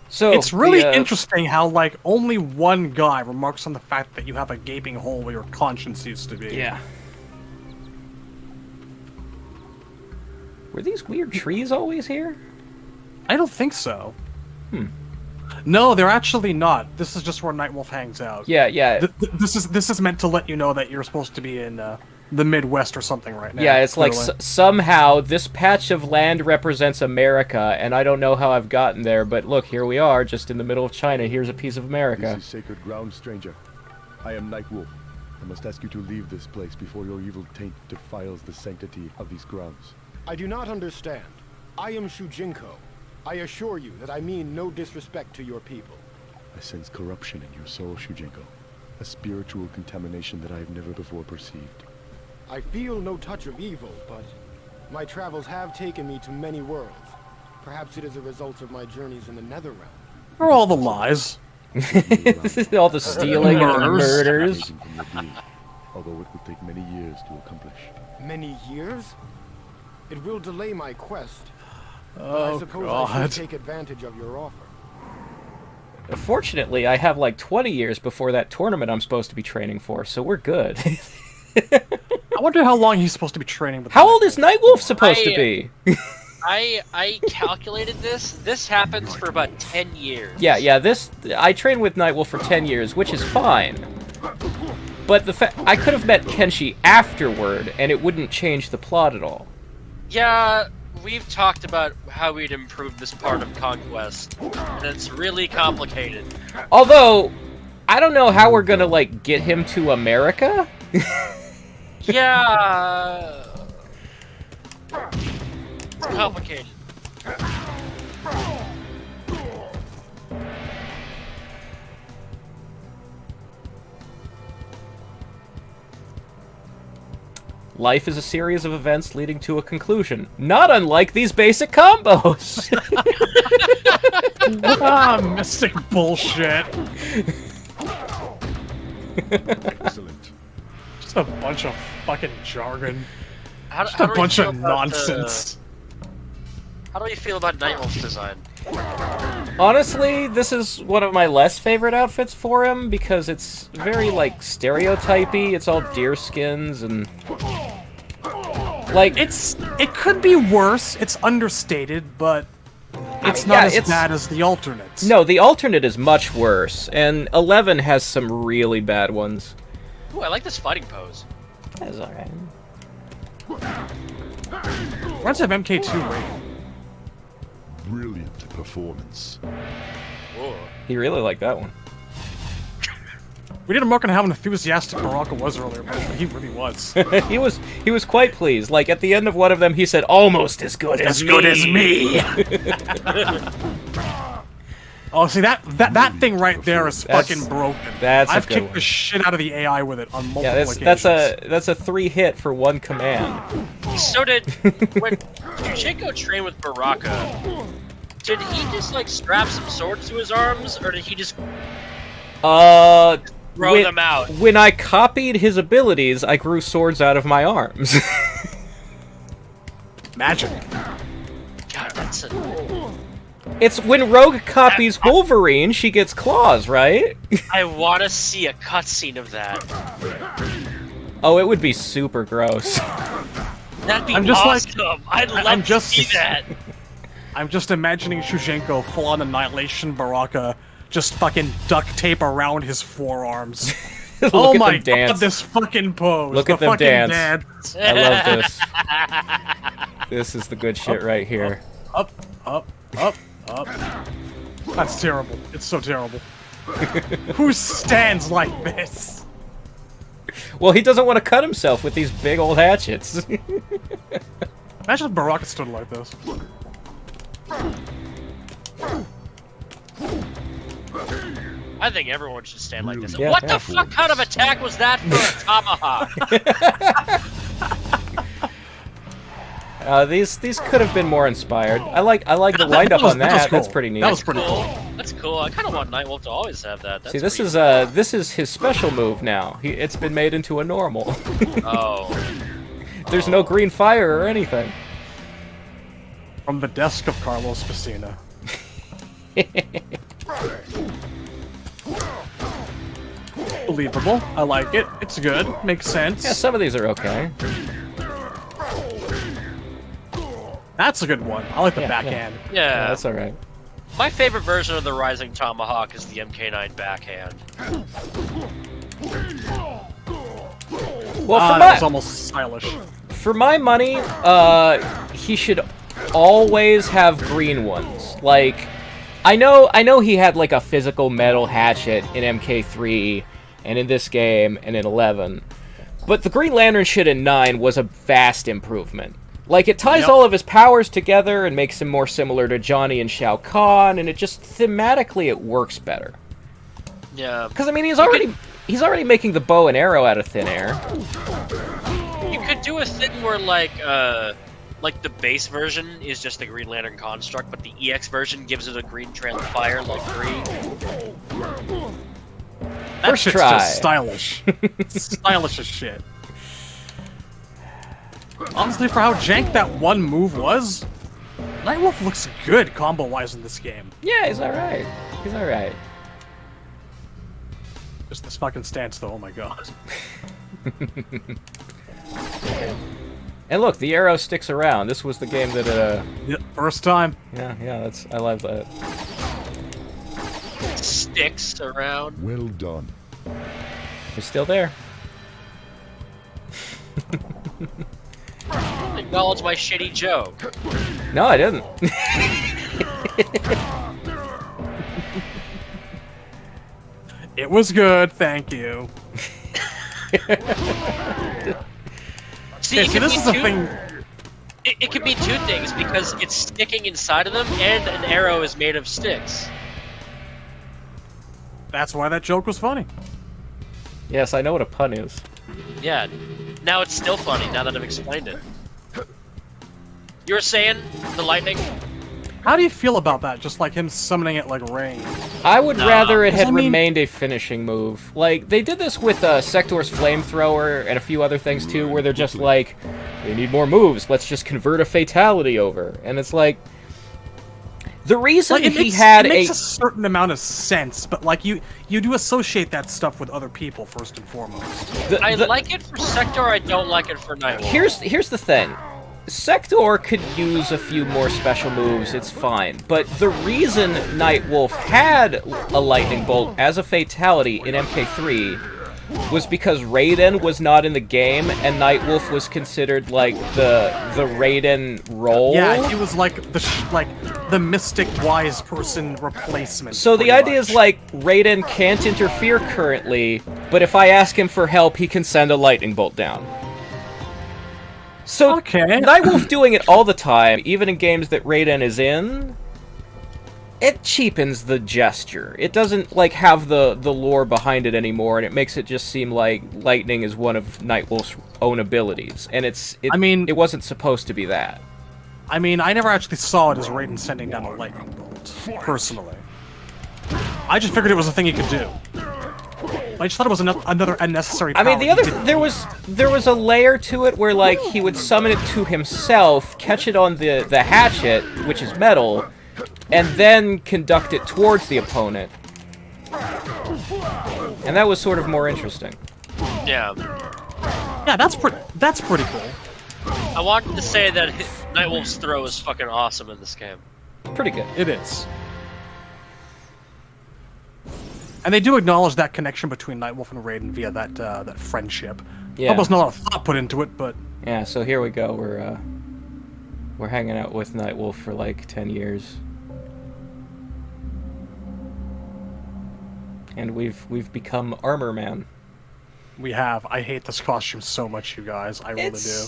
So it's really interesting how, like, only one guy remarks on the fact that you have a gaping hole where your conscience used to be. Yeah. Were these weird trees always here? I don't think so. Hmm. No, they're actually not. This is just where Nightwolf hangs out. Yeah, yeah. This is meant to let you know that you're supposed to be in the Midwest or something right now. Yeah, it's like somehow this patch of land represents America, and I don't know how I've gotten there, but look, here we are, just in the middle of China. Here's a piece of America. This is sacred ground, stranger. I am Nightwolf. I must ask you to leave this place before your evil taint defiles the sanctity of these grounds. I do not understand. I am Shujinko. I assure you that I mean no disrespect to your people. I sense corruption in your soul, Shujinko. A spiritual contamination that I have never before perceived. I feel no touch of evil, but my travels have taken me to many worlds. Perhaps it is a result of my journeys in the Netherrealm. Or all the lies. All the stealing and the murders. Although it will take many years to accomplish. Many years? It will delay my quest. Oh, I suppose God. I should take advantage of your offer. Fortunately, I have like 20 years before that tournament I'm supposed to be training for, so we're good. I wonder how long he's supposed to be training with. How old is Nightwolf supposed to be? I calculated this. This happens for about 10 years. Yeah, I trained with Nightwolf for 10 years, which is fine. But I could have met Kenshi afterward, and it wouldn't change the plot at all. Yeah, we've talked about how we'd improve this part of Conquest, and it's really complicated. Although, I don't know how we're gonna, like, get him to America? Yeah... It's complicated. Life is a series of events leading to a conclusion, not unlike these basic combos. Mystic bullshit. Excellent. Just a bunch of fucking jargon. Just how a do bunch we of feel about, nonsense. How do you feel about Nightwolf's design? Honestly, this is one of my less favorite outfits for him because it's very, like, stereotypy. It's all deer skins and... Like... It could be worse. It's understated, but... It's not as bad as the alternates. No, the alternate is much worse, and 11 has some really bad ones. Ooh, I like this fighting pose. That's alright. Let's have MK2 rating. Brilliant performance. Whoa. He really liked that one. We didn't mark on how enthusiastic Baraka was earlier, but he really was. he was quite pleased. Like, at the end of one of them, he said, almost as good as me. Oh, see, that thing right there is fucking broken. I've kicked the shit out of the AI with it on multiple occasions. That's a 3-hit for one command. So when Shushenko trained with Baraka, did he just, like, strap some swords to his arms, or did he just... throw them out? When I copied his abilities, I grew swords out of my arms. Magic. God, that's a... It's when Rogue copies Wolverine, she gets claws, right? I want to see a cutscene of that. Oh, it would be super gross. That'd be awesome. I'd love to see that. I'm just imagining Shushenko full-on Annihilation Baraka just fucking duct tape around his forearms. Oh my god, this fucking pose. Look at them dance. I love this. This is the good shit right here. Up. That's terrible. It's so terrible. Who stands like this? Well, he doesn't want to cut himself with these big old hatchets. Imagine if Baraka stood like this. I think everyone should stand like this. Yeah, what the fuck kind of attack was that for a tomahawk? These could have been more inspired. I like the windup on that. That's pretty neat. That was pretty cool. That's cool. I kind of want Nightwolf to always have that. That's See, this is his special move now. It's been made into a normal. Oh. There's no green fire or anything. From the desk of Carlos Pacina. Believable. I like it. It's good. Makes sense. Yeah, some of these are okay. That's a good one. I like the backhand. Yeah, that's alright. My favorite version of the Rising Tomahawk is the MK9 backhand. Well, that was almost stylish. For my money, he should always have green ones. Like, I know he had like a physical metal hatchet in MK3 and in this game and in 11, but the Green Lantern shit in 9 was a vast improvement. Like, it ties all of his powers together and makes him more similar to Johnny and Shao Kahn, and it just thematically it works better. Yeah. Because I mean, he's already making the bow and arrow out of thin air. You could do a thing where like the base version is just the Green Lantern construct, but the EX version gives it a green trail of fire like 3. That shit's just stylish. Stylish as shit. Honestly, for how jank that one move was, Nightwolf looks good combo-wise in this game. Yeah, he's alright. He's alright. Just this fucking stance, though, oh my god. And look, the arrow sticks around. This was the game that, Yep, first time. Yeah, I love that. Sticks around. Well done. You're still there. Acknowledge my shitty joke. No, I didn't. It was good, thank you. See, this is a thing. It could be two things because it's sticking inside of them, and an arrow is made of sticks. That's why that joke was funny. Yes, I know what a pun is. Yeah. Now it's still funny, now that I've explained it. You were saying the lightning? How do you feel about that? Just like him summoning it like rain. I would rather it had remained a finishing move. Like, they did this with Sector's Flamethrower and a few other things too, where they're just like, we need more moves, let's just convert a fatality over. And it's like, the reason it makes a certain amount of sense, but like you do associate that stuff with other people first and foremost. I like it for Sector, I don't like it for Nightwolf. Here's the thing. Sector could use a few more special moves, it's fine. But the reason Nightwolf had a lightning bolt as a fatality in MK3 was because Raiden was not in the game, and Nightwolf was considered like the Raiden role. Yeah, he was like the mystic wise person replacement. So the idea is like Raiden can't interfere currently, but if I ask him for help, he can send a lightning bolt down. So Nightwolf doing it all the time, even in games that Raiden is in, it cheapens the gesture. It doesn't like have the lore behind it anymore, and it makes it just seem like lightning is one of Nightwolf's own abilities, and it wasn't supposed to be that. I mean, I never actually saw it as Raiden sending down a lightning bolt, personally. I just figured it was a thing he could do. I just thought it was another unnecessary power. I mean, there was a layer to it where like he would summon it to himself, catch it on the hatchet, which is metal, and then conduct it towards the opponent. And that was sort of more interesting. Yeah. Yeah, that's pretty cool. I wanted to say that Nightwolf's throw is fucking awesome in this game. Pretty good. It is. And they do acknowledge that connection between Nightwolf and Raiden via that friendship. Yeah. Almost not a lot of thought put into it, but yeah. So here we go. We're hanging out with Nightwolf for like 10 years, and we've become Armor Man. We have. I hate this costume so much, you guys. I really do.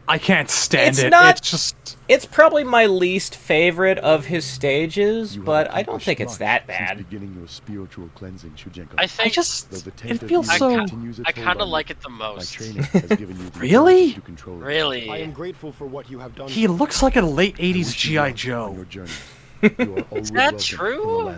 I can't stand it. It's probably my least favorite of his stages, but I don't think it's that bad. I think it feels so. I kind of like it the most. Really? Really? I am grateful for what you have done. He looks like a late '80s G.I. Joe. Is that true?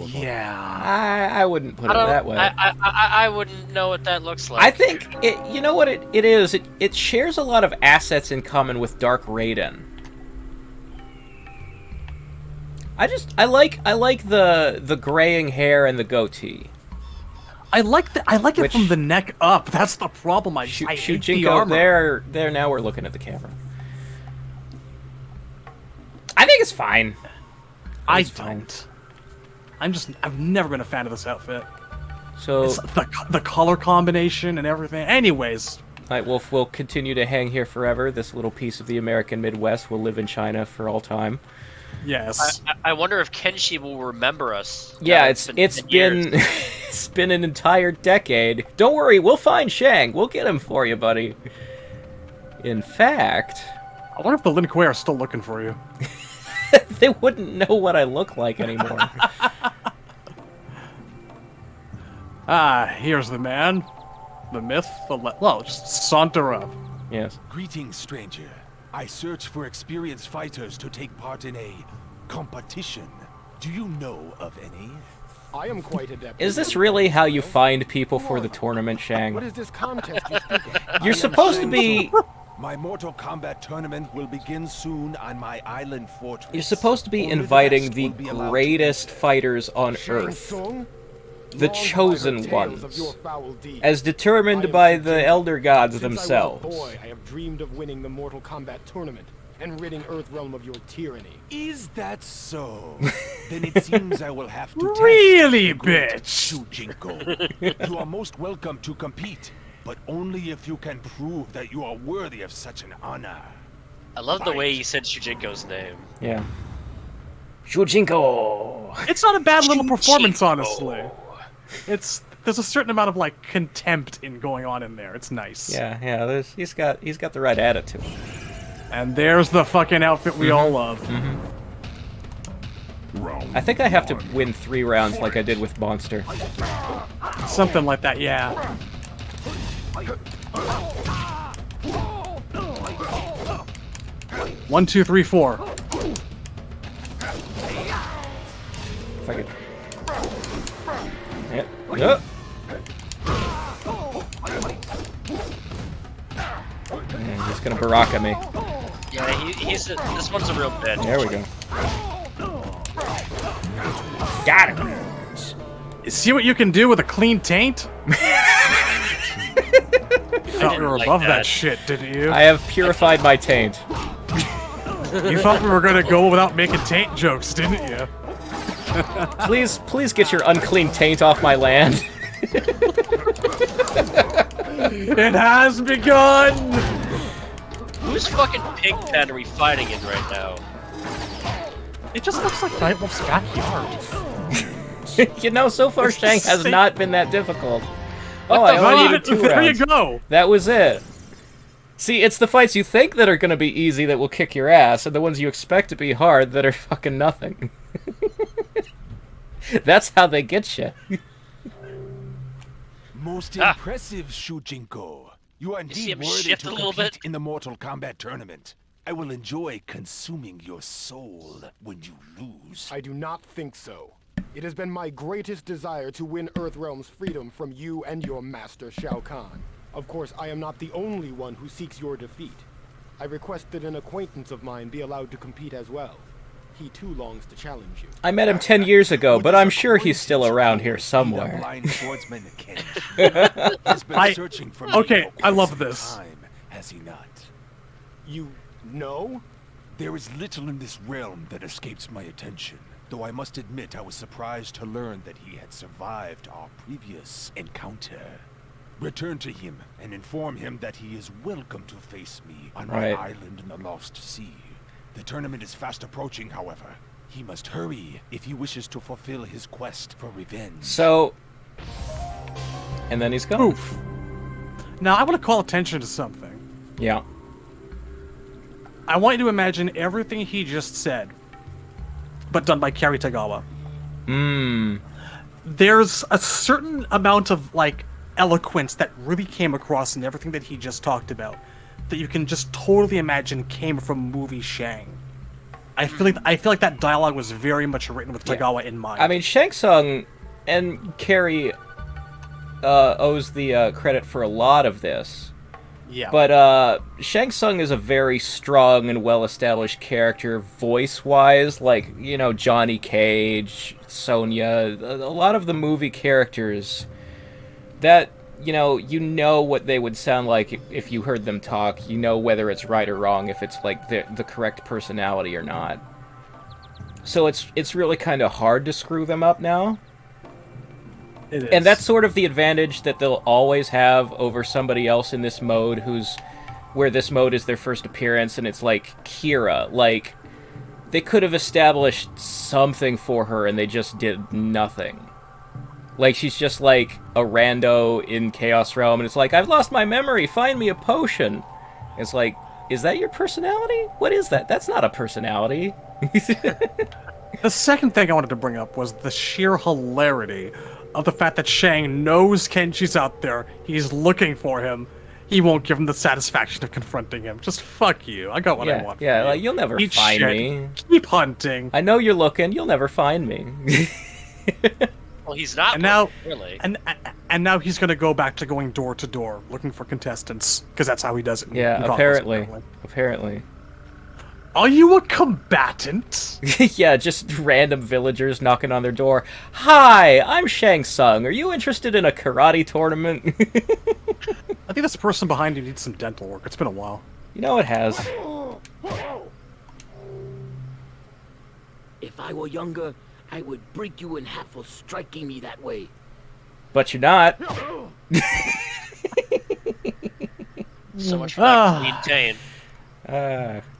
Yeah. I wouldn't put it that way. I wouldn't know what that looks like. I think you know what it is. It shares a lot of assets in common with Dark Raiden. I like the graying hair and the goatee. I like it from the neck up. That's the problem. I hate the armor. There. Now we're looking at the camera. I think it's fine. I don't. I've never been a fan of this outfit. So it's the color combination and everything. Anyways, Nightwolf will continue to hang here forever. This little piece of the American Midwest will live in China for all time. Yes. I wonder if Kenshi will remember us. Yeah, it's been it's been an entire decade. Don't worry, we'll find Shang. We'll get him for you, buddy. In fact, I wonder if the Lin Kuei are still looking for you. They wouldn't know what I look like anymore. Here's the man, the myth, well, just saunter up. Yes. Greetings, stranger. I search for experienced fighters to take part in a competition. Do you know of any? I am quite adept. Is this really how you find people for the tournament, Shang? What is this contest you speak of? You're supposed to be... My Mortal Kombat tournament will begin soon on my island fortress. You're supposed to be inviting the greatest fighters on Earth. The chosen ones. As determined by the Elder Gods themselves. Since I was a boy, I have dreamed of winning the Mortal Kombat tournament and ridding Earthrealm of your tyranny. Is that so? Then it seems I will have to really, bitch! Shujinko. You are most welcome to compete, but only if you can prove that you are worthy of such an honor. I love the way he said Shujinko's name. Yeah. Shujinko! It's not a bad little performance, honestly. There's a certain amount of like contempt in going on in there. It's nice. Yeah. He's got the right attitude. And there's the fucking outfit we all love. I think I have to win 3 rounds like I did with Monster. Something like that, yeah. One, two, three, four. If I could... Yep. Yep. Yeah, he's gonna Baraka me. Yeah, this one's a real bitch. There we go. Got him! See what you can do with a clean taint? You thought we were above that shit, didn't you? I have purified my taint. You thought we were gonna go without making taint jokes, didn't you? Please get your unclean taint off my land. It has begun! Whose fucking pig pen are we fighting in right now? It just looks like Nightwolf's backyard. You know, so far Shang has not been that difficult. Oh, I only needed 2 rounds. There you go! That was it. See, it's the fights you think that are gonna be easy that will kick your ass, and the ones you expect to be hard that are fucking nothing. That's how they get you. Most impressive, Shujinko. You are indeed worthy to compete in the Mortal Kombat tournament. I will enjoy consuming your soul when you lose. I do not think so. It has been my greatest desire to win Earthrealm's freedom from you and your master, Shao Kahn. Of course, I am not the only one who seeks your defeat. I request that an acquaintance of mine be allowed to compete as well. He too longs to challenge you. I met him 10 years ago, but I'm sure he's still around here somewhere. Okay, I love this. Has he not? You know? There is little in this realm that escapes my attention, though I must admit I was surprised to learn that he had survived our previous encounter. Return to him and inform him that he is welcome to face me on my island in the Lost Sea. The tournament is fast approaching, however. He must hurry if he wishes to fulfill his quest for revenge. So... And then he's gone. Oof. Now, I want to call attention to something. Yeah. I want you to imagine everything he just said, but done by Cary Tagawa. There's a certain amount of, like, eloquence that really came across in everything that he just talked about, that you can just totally imagine came from movie Shang. I feel like that dialogue was very much written with Tagawa in mind. I mean, Shang Tsung and Cary owes the credit for a lot of this. Yeah. But Shang Tsung is a very strong and well-established character voice-wise, like, you know, Johnny Cage, Sonya, a lot of the movie characters that, you know what they would sound like if you heard them talk. You know whether it's right or wrong, if it's like the correct personality or not. So it's really kind of hard to screw them up now. It is. And that's sort of the advantage that they'll always have over somebody else in this mode where this mode is their first appearance, and it's like Kira. Like, they could have established something for her and they just did nothing. Like, she's just like a rando in Chaos Realm, and it's like, I've lost my memory, find me a potion. It's like, is that your personality? What is that? That's not a personality. The second thing I wanted to bring up was the sheer hilarity of the fact that Shang knows Kenshi's out there, he's looking for him, he won't give him the satisfaction of confronting him. Just fuck you, I got what I want. Yeah, like, you'll never find me. Keep hunting. I know you're looking, you'll never find me. Well, he's not. And now, really. And now he's gonna go back to going door to door looking for contestants, because that's how he does it. Yeah, apparently. Are you a combatant? Yeah, just random villagers knocking on their door. Hi, I'm Shang Tsung. Are you interested in a karate tournament? I think this person behind you needs some dental work. It's been a while. You know it has. If I were younger, I would break you in half for striking me that way. But you're not. So much for that clean Tane.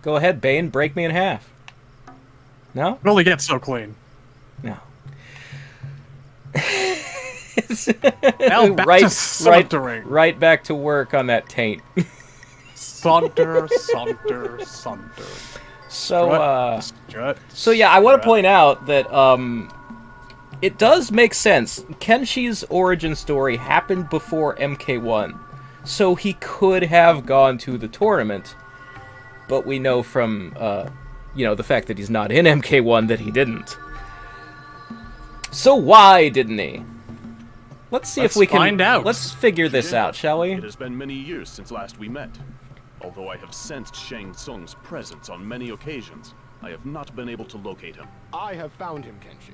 Go ahead, Bane, break me in half. No? It only gets so clean. No. Now back to sauntering. Right back to work on that taint. Saunter, saunter, saunter. So yeah, I want to point out that it does make sense. Kenshi's origin story happened before MK1. So he could have gone to the tournament, but we know from, the fact that he's not in MK1 that he didn't. So why didn't he? Let's see if we can find out. Let's figure this out, shall we? It has been many years since last we met. Although I have sensed Shang Tsung's presence on many occasions, I have not been able to locate him. I have found him, Kenshi.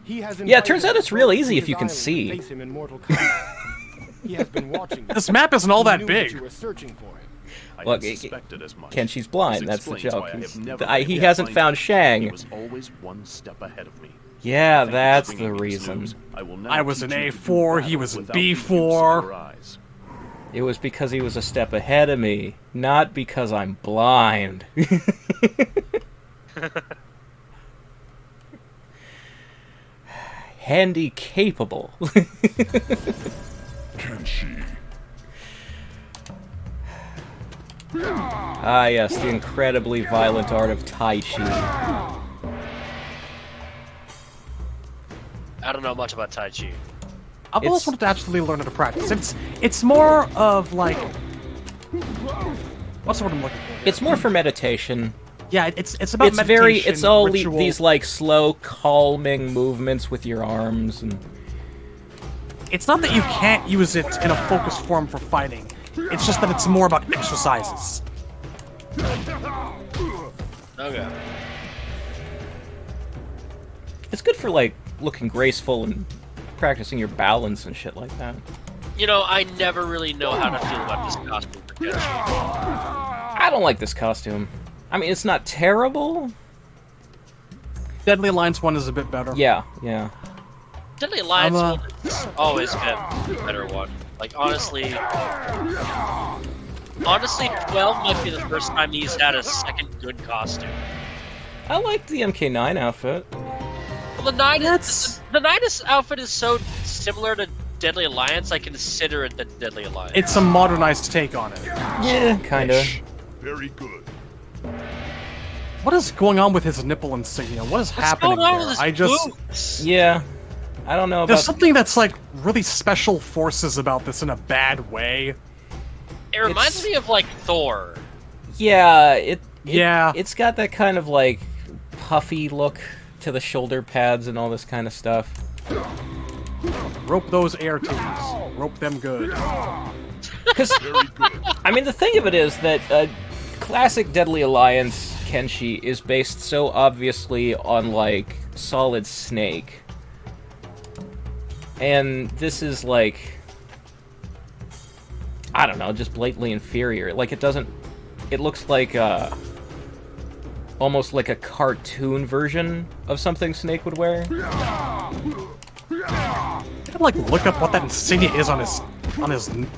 He has Yeah, it turns out it's real easy if you can see. Face him in Mortal Kombat. He has been watching. This map isn't all that You big. were searching for him. Look, Kenshi's blind. That's the joke. He hasn't found Shang. He was always one step ahead of me. Yeah, that's the reason. I was in A4, he was in B4. It was because he was a step ahead of me, not because I'm blind. Handy capable. Kenshi. Ah, yes, the incredibly violent art of Tai Chi. I don't know much about Tai Chi. I've always wanted to actually learn how to practice. It's more of like, what's the word I'm looking for? It's more for meditation. Yeah, it's about meditation. It's all ritual. these like slow, calming movements with your arms, and it's not that you can't use it in a focused form for fighting. It's just that it's more about exercises. Okay. It's good for like looking graceful and practicing your balance and shit like that. You know, I never really know how to feel about this costume for Kenshi. I don't like this costume. I mean, it's not terrible. Deadly Alliance 1 is a bit better. Yeah. Deadly Alliance has always been the better one. Like, honestly, 12 might be the first time he's had a second good costume. I like the MK9 outfit. Well, the Nidus outfit is so similar to Deadly Alliance, I consider it the Deadly Alliance. It's a modernized take on it. Yeah, kinda. Very good. What is going on with his nipple insignia? What is happening going on there? with his boots? Yeah. I don't know about... There's something that's like really special forces about this in a bad way. It reminds me of like Thor. Yeah, it's got that kind of like puffy look to the shoulder pads and all this kind of stuff. Rope those air teams. Rope them good. Because, I mean, the thing of it is that classic Deadly Alliance Kenshi is based so obviously on, like, Solid Snake. And this is, like, I don't know, just blatantly inferior. Like, it looks like, almost like a cartoon version of something Snake would wear. I could, like, look up what that insignia is on his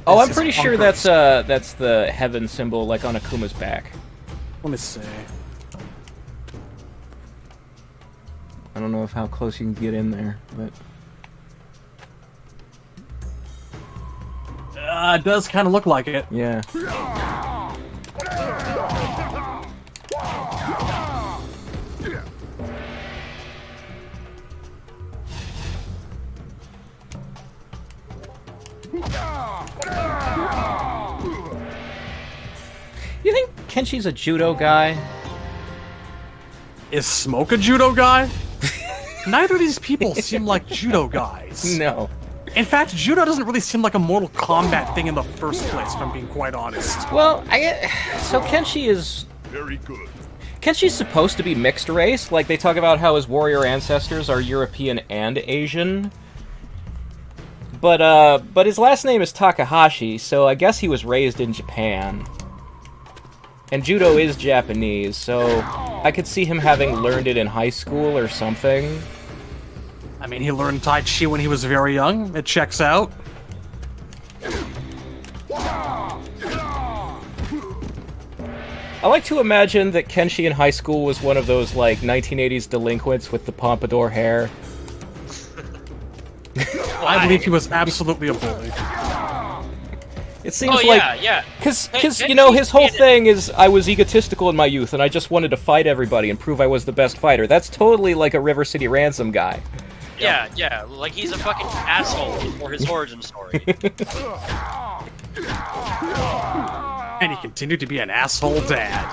Oh, I'm pretty sure that's the heaven symbol, like on Akuma's back. Let me see. I don't know how close you can get in there, but it does kind of look like it. Yeah. You think Kenshi's a judo guy? Is Smoke a judo guy? Neither of these people seem like judo guys. No. In fact, judo doesn't really seem like a Mortal Kombat thing in the first place, if I'm being quite honest. Well, so Kenshi is... Very good. Kenshi's supposed to be mixed race. Like, they talk about how his warrior ancestors are European and Asian. But his last name is Takahashi, so I guess he was raised in Japan. And judo is Japanese, so I could see him having learned it in high school or something. I mean, he learned Tai Chi when he was very young. It checks out. I like to imagine that Kenshi in high school was one of those, like, 1980s delinquents with the pompadour hair. I believe he was absolutely a bully. It seems because you know, his whole thing is, I was egotistical in my youth, and I just wanted to fight everybody and prove I was the best fighter. That's totally like a River City Ransom guy. Yeah, like he's a fucking asshole for his origin story. And he continued to be an asshole dad.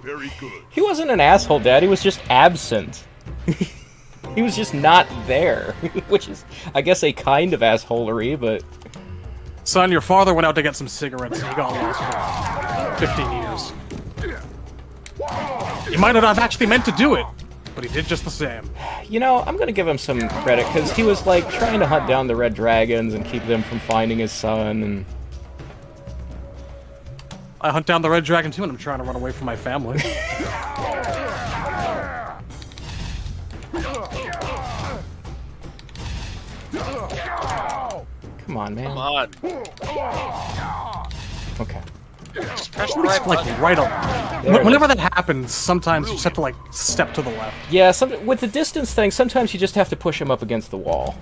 Very good. He wasn't an asshole dad, he was just absent. He was just not there, which is, I guess, a kind of assholery, but... Son, your father went out to get some cigarettes and he got lost for 15 years. He might not have actually meant to do it, but he did just the same. You know, I'm gonna give him some credit, because he was, like, trying to hunt down the red dragons and keep them from finding his son, and... I hunt down the red dragon too, and I'm trying to run away from my family. Come on, man. Come on. Okay. Just press the right Like, button. right up. Whenever that happens, sometimes you just have to, like, step to the left. Yeah, with the distance thing, sometimes you just have to push him up against the wall.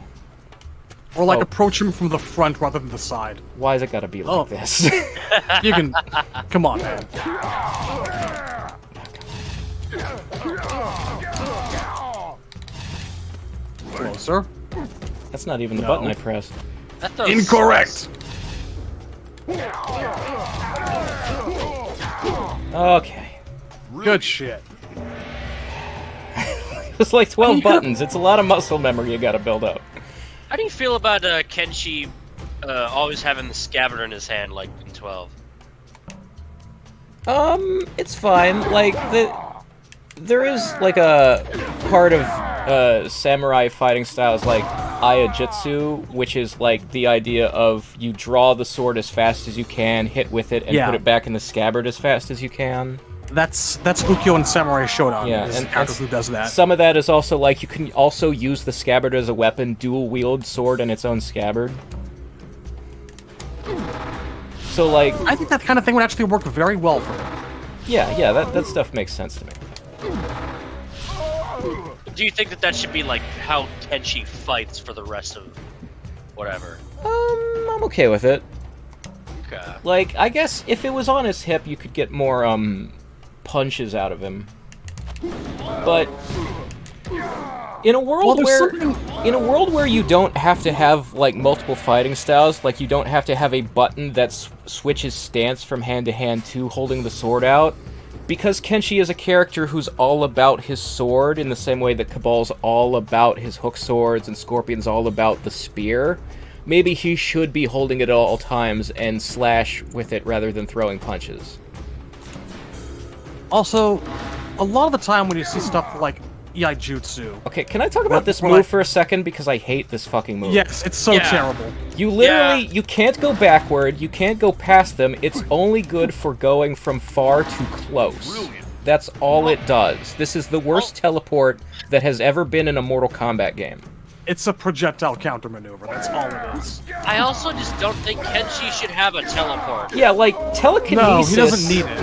Or, like, approach him from the front rather than the side. Why is it gotta be like this? You can... Come on, man. Closer. That's not even the button I pressed. Incorrect! Okay. Good shit. It's like 12 buttons. It's a lot of muscle memory you gotta build up. How do you feel about Kenshi always having the scabbard in his hand, like in 12? It's fine. Like, there is, like, a part of samurai fighting styles like Ayajutsu, which is, like, the idea of you draw the sword as fast as you can, hit with it, and put it back in the scabbard as fast as you can. That's Ukyo and Samurai Shodown. Yeah, and who does that. Some of that is also, like, you can also use the scabbard as a weapon, dual-wield sword and its own scabbard. So, like... I think that kind of thing would actually work very well for him. Yeah, that stuff makes sense to me. Do you think that should be, like, how Kenshi fights for the rest of whatever? I'm okay with it. Okay. Like, I guess if it was on his hip, you could get more, punches out of him. But in a world where you don't have to have, like, multiple fighting styles, like you don't have to have a button that switches stance from hand to hand to holding the sword out, because Kenshi is a character who's all about his sword in the same way that Cabal's all about his hook swords and Scorpion's all about the spear, maybe he should be holding it at all times and slash with it rather than throwing punches. Also, a lot of the time when you see stuff like Yaijutsu... Okay, can I talk about this move for a second? Because I hate this fucking move. Yes, it's so terrible. You literally, you can't go backward, you can't go past them, it's only good for going from far to close. That's all it does. This is the worst teleport that has ever been in a Mortal Kombat game. It's a projectile counter maneuver, that's all it is. I also just don't think Kenshi should have a teleport. Yeah, like, telekinesis... No, he doesn't need it.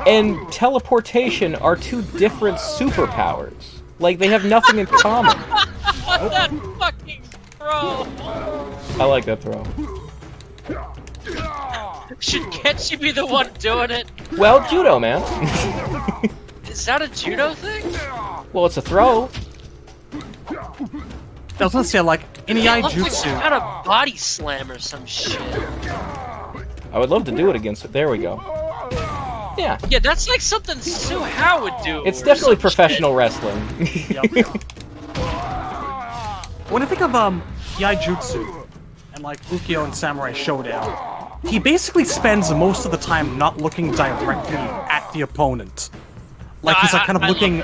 And teleportation are two different superpowers. Like, they have nothing in common. That fucking throw! I like that throw. Should Kenshi be the one doing it? Well, judo, man. Is that a judo thing? Well, it's a throw. I was gonna say, like, in Yaijutsu... Got a body slam or some shit. I would love to do it against it. There we go. Yeah. Yeah, that's like something Sue How would do. It's definitely professional wrestling. When I think of Yaijutsu and like Ukyo and Samurai Shodown, he basically spends most of the time not looking directly at the opponent. Like he's like kind of looking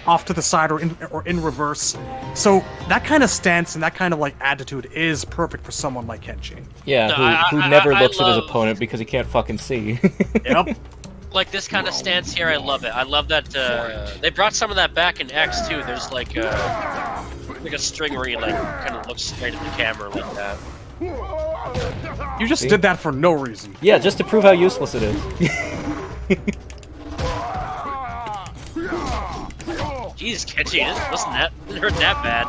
off to the side or in reverse. So that kind of stance and that kind of like attitude is perfect for someone like Kenshi. Yeah, who never looks at his opponent because he can't fucking see. Yep. Like this kind of stance here, I love it. I love that they brought some of that back in X too. There's like a string where you like kind of look straight at the camera like that. You just did that for no reason. Yeah, just to prove how useless it is. Jeez, Kenshi, it wasn't that hurt that bad.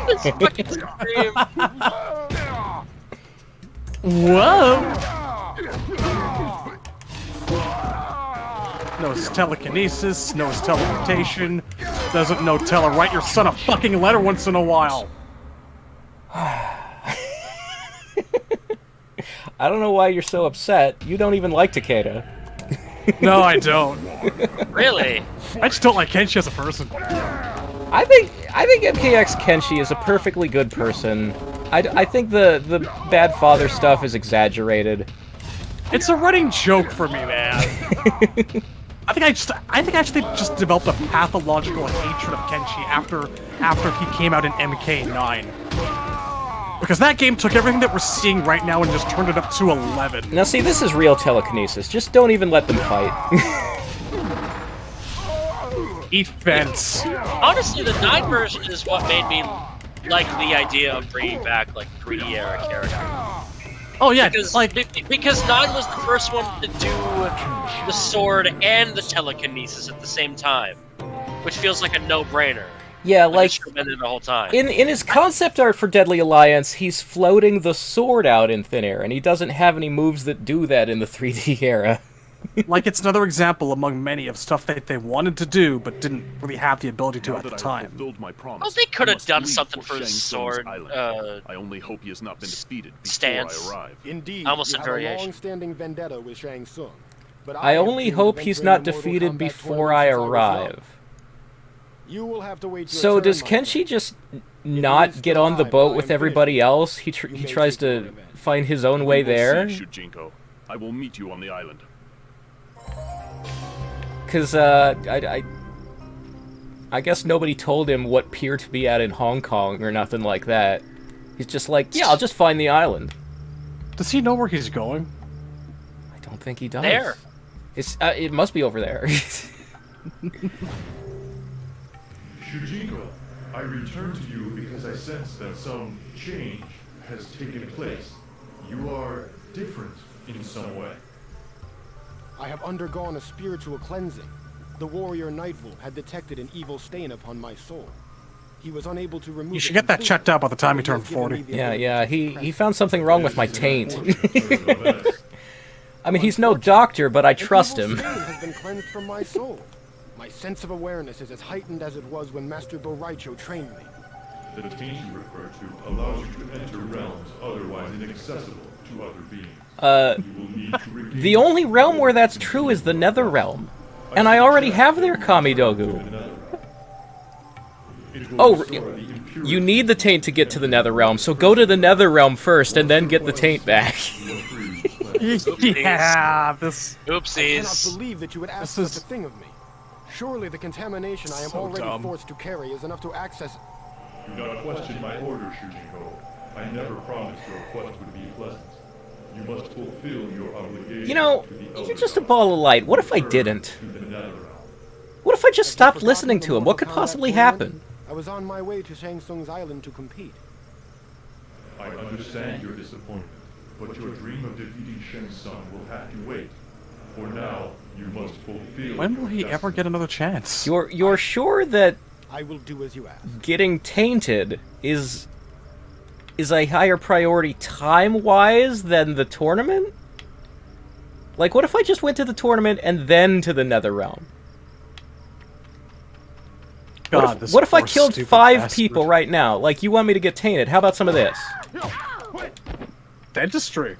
This fucking scream. Whoa! Knows telekinesis, knows teleportation, doesn't know Teller, write your son a fucking letter once in a while. I don't know why you're so upset. You don't even like Takeda. No, I don't. Really? I just don't like Kenshi as a person. I think MKX Kenshi is a perfectly good person. I think the bad father stuff is exaggerated. It's a running joke for me, man. I think I actually just developed a pathological hatred of Kenshi after he came out in MK9. Because that game took everything that we're seeing right now and just turned it up to 11. Now see, this is real telekinesis. Just don't even let them fight. Eat fence. Honestly, the 9 version is what made me like the idea of bringing back, like, 3D era characters. Oh yeah, because 9 was the first one to do the sword and the telekinesis at the same time, which feels like a no-brainer. Yeah, like the whole time. In his concept art for Deadly Alliance, he's floating the sword out in thin air, and he doesn't have any moves that do that in the 3D era. Like, it's another example among many of stuff that they wanted to do, but didn't really have the ability to at the time. Well, they could have done something for his sword. I only hope he has not been defeated before stance. I arrive. Indeed, almost you a have a variation. long-standing vendetta with Shang Tsung. But I only hope he's not defeated before I arrive. You will have to wait your So turn, does my Kenshi just not get on the boat with everybody else? He tries to find his own way there? Shujinko. I will meet you on the island. Because, I guess nobody told him what pier to be at in Hong Kong or nothing like that. He's just like, yeah, I'll just find the island. Does he know where he's going? I don't think he does. There. It must be over there. Shujinko, I return to you because I sense that some change has taken place. You are different in some way. I have undergone a spiritual cleansing. The warrior Nightwolf had detected an evil stain upon my soul. He was unable to remove it. You should get that checked out by the time he turned 40. Yeah, he found something wrong with my taint. I mean, he's no doctor, but I trust him. An evil stain has been cleansed from my soul. My sense of awareness is as heightened as it was when Master Boraicho trained me. The taint you refer to allows you to enter realms otherwise inaccessible to other beings. You will need to regain The only realm where that's true is the Nether realm. And I already have their Kamidogu. Oh, you need the taint to get to the Nether realm, so go to the Nether realm first and then get the taint back. Yeah, this... Oopsies. I cannot believe that you would ask such a thing of me. Surely the contamination I am already forced to carry is enough to access... Do not question my order, Shujinko. I never promised your quest would be pleasant. You must fulfill your obligation. You know, you're just a ball of light. What if I didn't? To the Nether realm. What if I just stopped listening to him? What could possibly happen? I was on my way to Shang Tsung's island to compete. I understand your disappointment, but your dream of defeating Shang Tsung will have to wait. For now, you must fulfill. When will he ever get another chance? You're sure that I will do as you ask. getting tainted is a higher priority time-wise than the tournament? Like, what if I just went to the tournament and then to the Nether realm? God, what if I killed 5 people right now? Like, you want me to get tainted? How about some of this? Dentistry.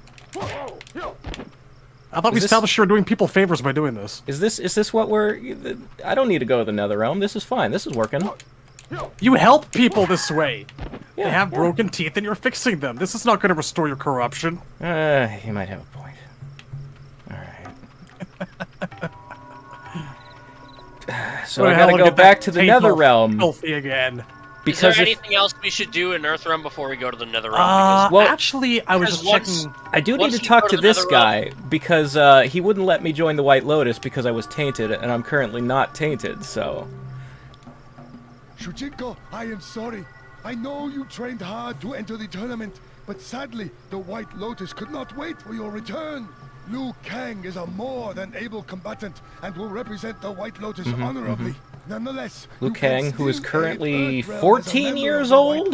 I thought we established you were doing people favors by doing this. Is this what we're... I don't need to go to the Nether realm. This is fine. This is working. You help people this way. They have broken teeth and you're fixing them. This is not going to restore your corruption. You might have a point. Alright. So I gotta go back to the Nether realm. Filthy again. Is there anything else we should do in Earthrealm before we go to the Nether realm? Well, actually, I was just checking... I do need to talk to this guy, because he wouldn't let me join the White Lotus because I was tainted, and I'm currently not tainted, so... Shujinko, I am sorry. I know you trained hard to enter the tournament, but sadly, the White Lotus could not wait for your return. Liu Kang is a more than able combatant and will represent the White Lotus honorably. Nonetheless, Liu Kang, who is currently 14 years old?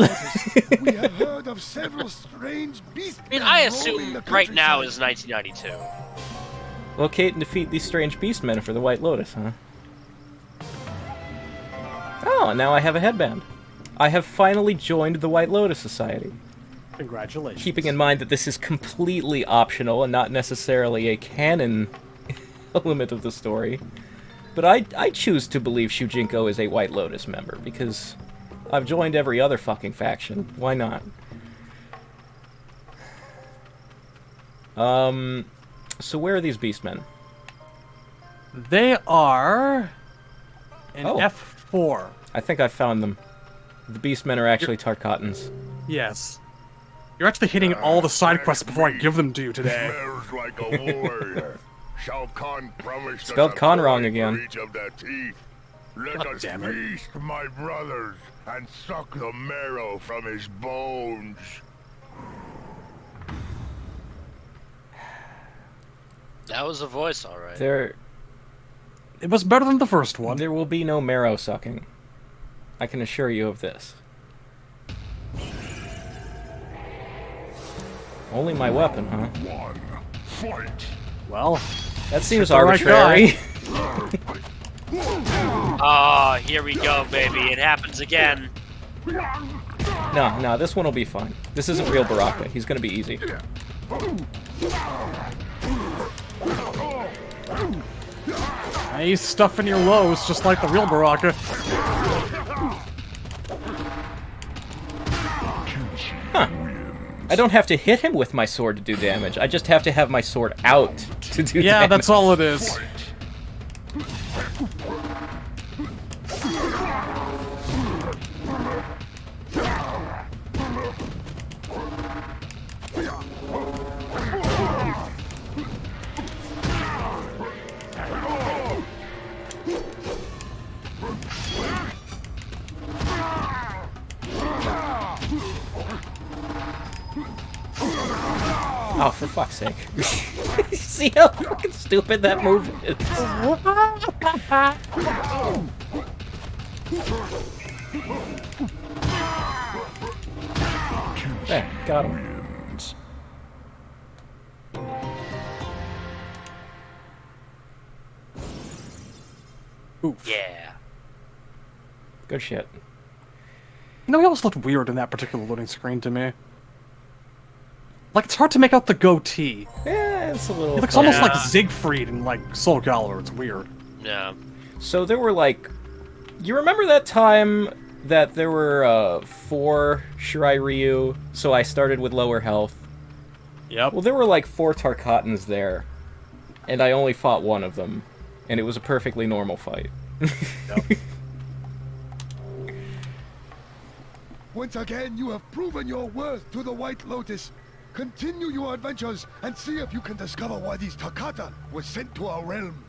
We have heard of several strange beasts. I mean, I assume right now is 1992. Locate and defeat these strange beastmen for the White Lotus, huh? Oh, and now I have a headband. I have finally joined the White Lotus Society. Congratulations. Keeping in mind that this is completely optional and not necessarily a canon element of the story. But I choose to believe Shujinko is a White Lotus member, because I've joined every other fucking faction. Why not? So where are these beastmen? They are in F4. I think I found them. The beastmen are actually Tarkatans. Yes. You're actually hitting all the side quests before I give them to you today. Smells like a warrior. Shao Kahn promised Spelled us a Khan wrong for again. each of their teeth. Let God us damn it. feast, my brothers, and suck the marrow from his bones. That was a voice, all right. It was better than the first one. There will be no marrow sucking. I can assure you of this. Only my weapon, huh? One fight. Well, that seems the right arbitrary. Ah, here we go, baby. It happens again. No, this one will be fine. This isn't real Baraka. He's gonna be easy. He's stuffing your lows just like the real Baraka. Huh. I don't have to hit him with my sword to do damage. I just have to have my sword out to do damage. Yeah, that's all it is. Oh, for fuck's sake. See how fucking stupid that move is? There, got him. Oof. Yeah. Good shit. You know, he always looked weird in that particular loading screen to me. Like, it's hard to make out the goatee. Yeah, it's a little... He looks almost like Siegfried in, like, Soul Calibur. It's weird. Yeah. So there were, like... You remember that time that there were 4 Shirai Ryu, so I started with lower health? Yep. Well, there were, like, 4 Tarkatans there, and I only fought one of them, and it was a perfectly normal fight. Yep. Once again, you have proven your worth to the White Lotus. Continue your adventures and see if you can discover why these Takata were sent to our realm.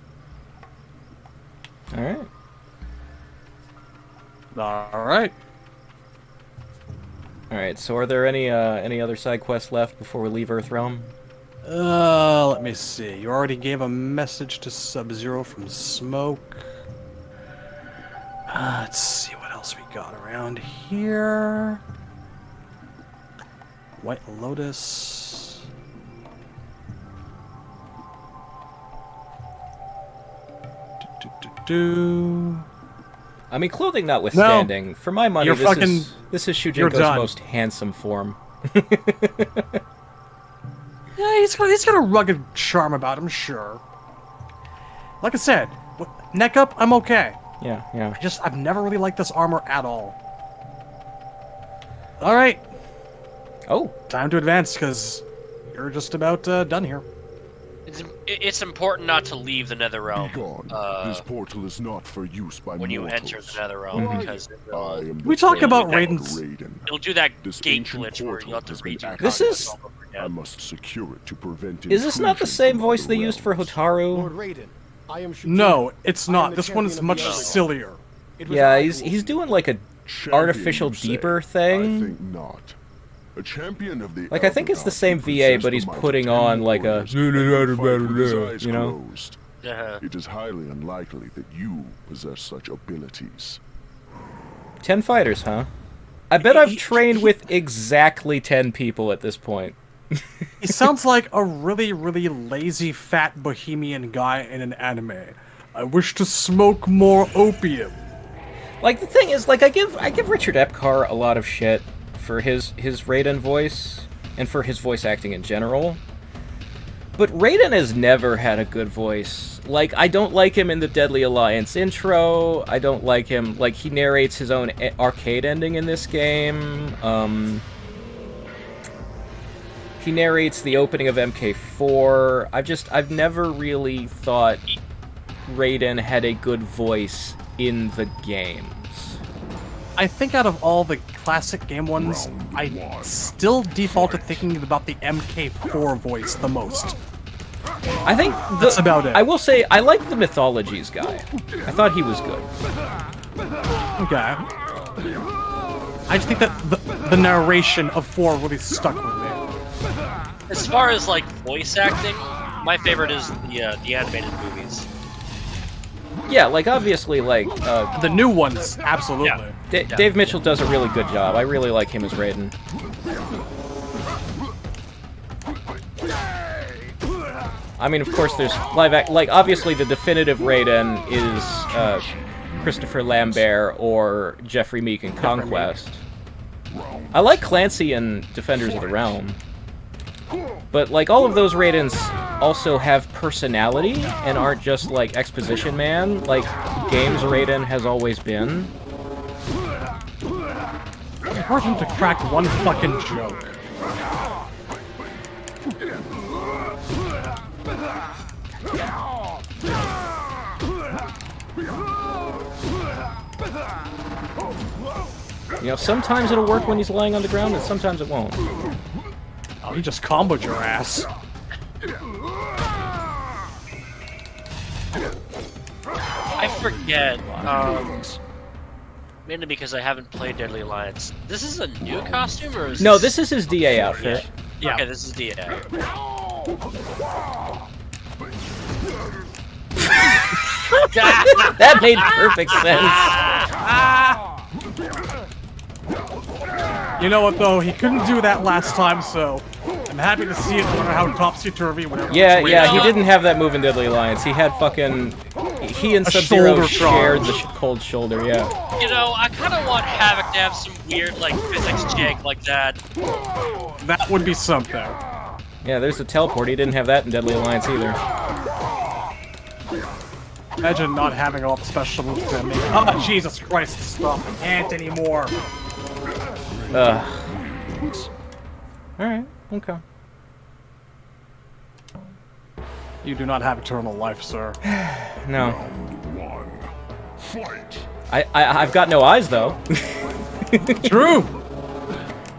Alright. Alright. Alright, so are there any other side quests left before we leave Earthrealm? Let me see. You already gave a message to Sub-Zero from Smoke. Let's see what else we got around here. White Lotus. I mean, clothing notwithstanding, for my money, this is Shujinko's most handsome form. Yeah, he's got a rugged charm about him, sure. Like I said, neck up, I'm okay. Yeah. I've never really liked this armor at all. Alright. Oh. Time to advance, because you're just about done here. It's important not to leave the Netherrealm. This portal is not for use by when you mortals. enter the Netherrealm, because we talk about Raiden's. It'll do that gate glitch where you'll have to redo. This is. I must secure it to prevent. Is this not the same voice they used for Hotaru? Lord Raiden, I am No, it's not. This one is much sillier. Yeah, he's doing like a artificial deeper thing. I think not. A champion of the like I think it's the same VA, but he's putting on like a you know. It is highly unlikely that you possess such abilities. 10 fighters, huh? I bet I've trained with exactly 10 people at this point. He sounds like a really, really lazy, fat bohemian guy in an anime. I wish to smoke more opium. Like, the thing is, like, I give Richard Epcar a lot of shit for his Raiden voice, and for his voice acting in general. But Raiden has never had a good voice. Like, I don't like him in the Deadly Alliance intro. I don't like him, like, he narrates his own arcade ending in this game. He narrates the opening of MK4. I've never really thought Raiden had a good voice in the games. I think out of all the classic game ones, I still default to thinking about the MK4 voice the most. I think that's about it. I will say, I like the Mythologies guy. I thought he was good. Okay. I just think that the narration of 4 really stuck with me. As far as like voice acting, my favorite is the animated movies. Yeah, like obviously, like the new ones, absolutely. Yeah. Dave Mitchell does a really good job. I really like him as Raiden. I mean, of course, there's like obviously the definitive Raiden is Christopher Lambert or Jeffrey Meek in Conquest. I like Clancy in Defenders of the Realm. But, like, all of those Raidens also have personality and aren't just, like, exposition man, like games Raiden has always been. I heard him to crack one fucking joke. You know, sometimes it'll work when he's lying on the ground, and sometimes it won't. Oh, he just comboed your ass. I forget, mainly because I haven't played Deadly Alliance. This is a new costume, or is No, this is his DA outfit. Yeah. Okay, this is DA. That made perfect sense. You know what, though? He couldn't do that last time, so I'm happy to see it, no matter how topsy-turvy, whatever. Yeah, he didn't have that move in Deadly Alliance. He had fucking... He and Sub-Zero shared the cold shoulder, yeah. You know, I kind of want Havoc to have some weird, like, physics jank like that. That would be something. Yeah, there's the teleport. He didn't have that in Deadly Alliance either. Imagine not having all the special moves in me. Oh, Jesus Christ, stop. I can't anymore. Alright, okay. You do not have eternal life, sir. No. I've got no eyes, though. True!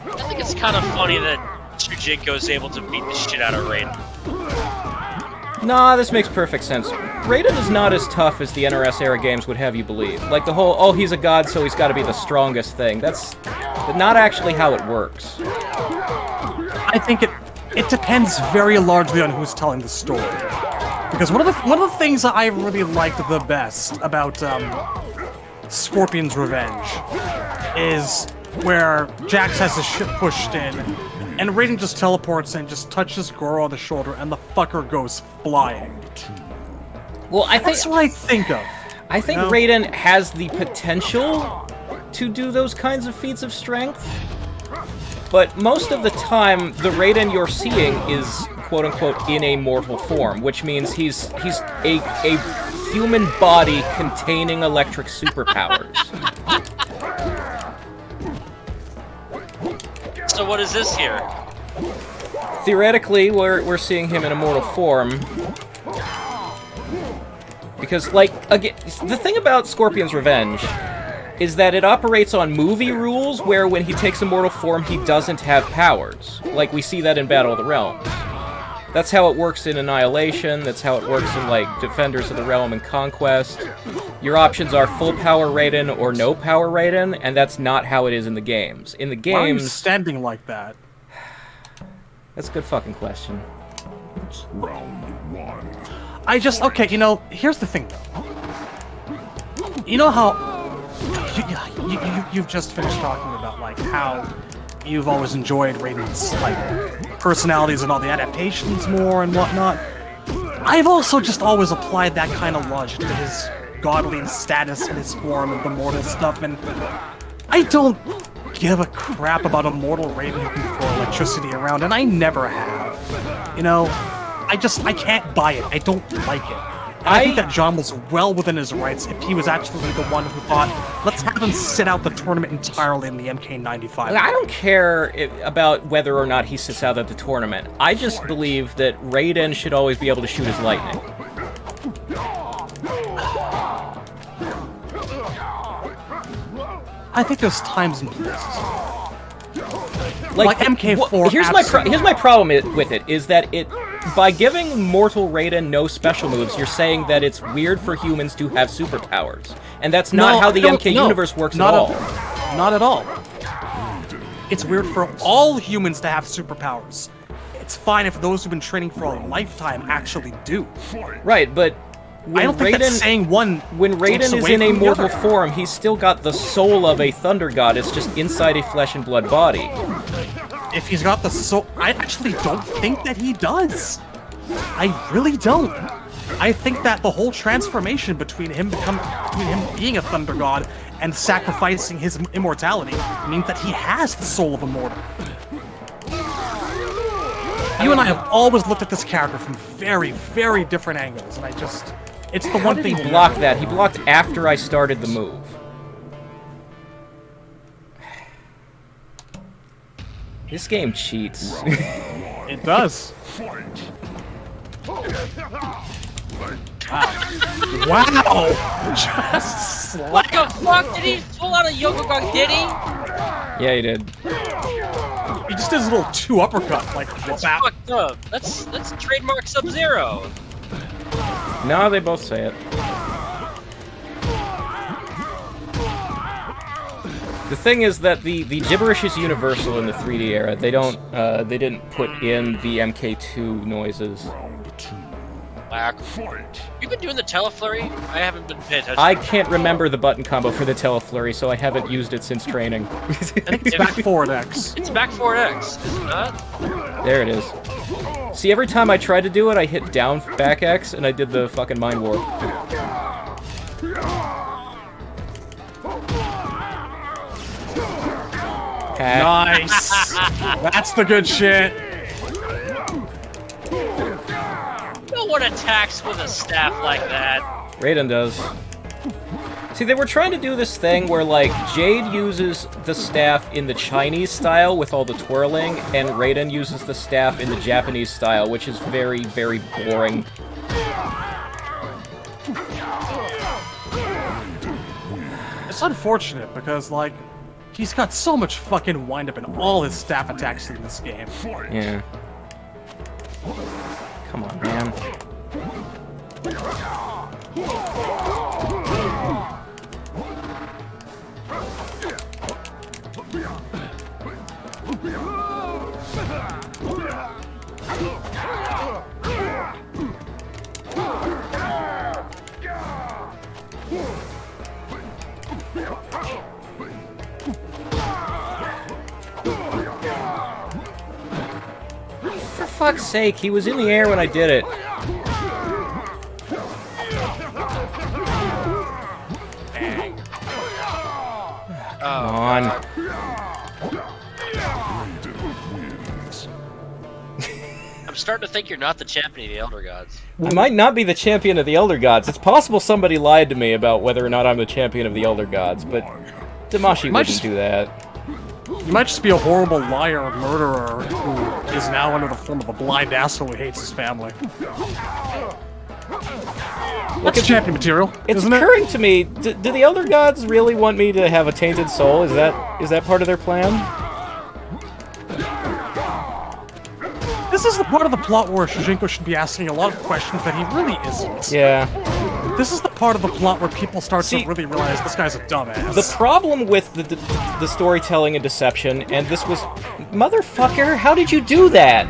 I think it's kind of funny that Shujinko is able to beat the shit out of Raiden. Nah, this makes perfect sense. Raiden is not as tough as the NRS-era games would have you believe. Like the whole, oh, he's a god, so he's got to be the strongest thing. That's not actually how it works. I think it depends very largely on who's telling the story. Because one of the things that I really liked the best about Scorpion's Revenge is where Jax has his ship pushed in, and Raiden just teleports and just touches Goro on the shoulder, and the fucker goes flying. Well, I think that's what I think of. I think Raiden has the potential to do those kinds of feats of strength, but most of the time, the Raiden you're seeing is quote-unquote in a mortal form, which means he's a human body containing electric superpowers. So what is this here? Theoretically, we're seeing him in a mortal form. Because, like, again, the thing about Scorpion's Revenge is that it operates on movie rules where when he takes a mortal form, he doesn't have powers. Like, we see that in Battle of the Realms. That's how it works in Annihilation, that's how it works in, like, Defenders of the Realm and Conquest. Your options are full power Raiden or no power Raiden, and that's not how it is in the games. In the games... Why are you standing like that? That's a good fucking question. Round 1. Okay, you know, here's the thing, though. You know how... You've just finished talking about, like, how you've always enjoyed Raiden's, like, personalities and all the adaptations more and whatnot. I've also just always applied that kind of logic to his godly status in his form and the mortal stuff, and I don't give a crap about a mortal Raiden who can throw electricity around, and I never have. You know, I can't buy it. I don't like it. And I think that John was well within his rights if he was actually the one who thought, let's have him sit out the tournament entirely in the MK95. I don't care about whether or not he sits out of the tournament. I just believe that Raiden should always be able to shoot his lightning. I think there's times and places. Like MK4. Here's my problem with it is that by giving mortal Raiden no special moves, you're saying that it's weird for humans to have superpowers, and that's not how the MK universe works at all. Not at all. It's weird for all humans to have superpowers. It's fine if those who've been training for a lifetime actually do. Right, but when I don't think that's saying one. When Raiden is in a mortal form, he's still got the soul of a thunder god. It's just inside a flesh and blood body. If he's got the soul, I actually don't think that he does. I really don't. I think that the whole transformation between him being a thunder god and sacrificing his immortality means that he has the soul of a mortal. You and I have always looked at this character from very, very different angles, and it's the one thing. He blocked that. He blocked after I started the move. This game cheats. It does. Wow! Just what the fuck? Did he pull out a Yokogang? Did he? Yeah, he did. He just did his little 2 uppercut, like that's fucked up. That's trademark Sub-Zero. No, they both say it. The thing is that the gibberish is universal in the 3D era. They didn't put in the MK2 noises. You've been doing the teleflurry? I haven't been paying attention. I can't remember the button combo for the teleflurry, so I haven't used it since training. I think it's back forward X. It's back forward X, is it not? There it is. See, every time I tried to do it, I hit down back X, and I did the fucking mind warp. Nice! That's the good shit! No one attacks with a staff like that. Raiden does. See, they were trying to do this thing where, like, Jade uses the staff in the Chinese style with all the twirling, and Raiden uses the staff in the Japanese style, which is very, very boring. It's unfortunate because, like, he's got so much fucking wind-up in all his staff attacks in this game. Yeah. Come on, man. For fuck's sake, he was in the air when I did it. Come on. I'm starting to think you're not the champion of the Elder Gods. I might not be the champion of the Elder Gods. It's possible somebody lied to me about whether or not I'm the champion of the Elder Gods, but Damashi wouldn't do that. You might just be a horrible liar or murderer who is now under the form of a blind asshole who hates his family. That's champion material, It's isn't it? occurring to me, do the Elder Gods really want me to have a tainted soul? Is that part of their plan? This is the part of the plot where Shujinko should be asking a lot of questions that he really isn't. Yeah. This is the part of the plot where people start to really realize this guy's a dumbass. The problem with the storytelling and Deception, and this was... Motherfucker, how did you do that?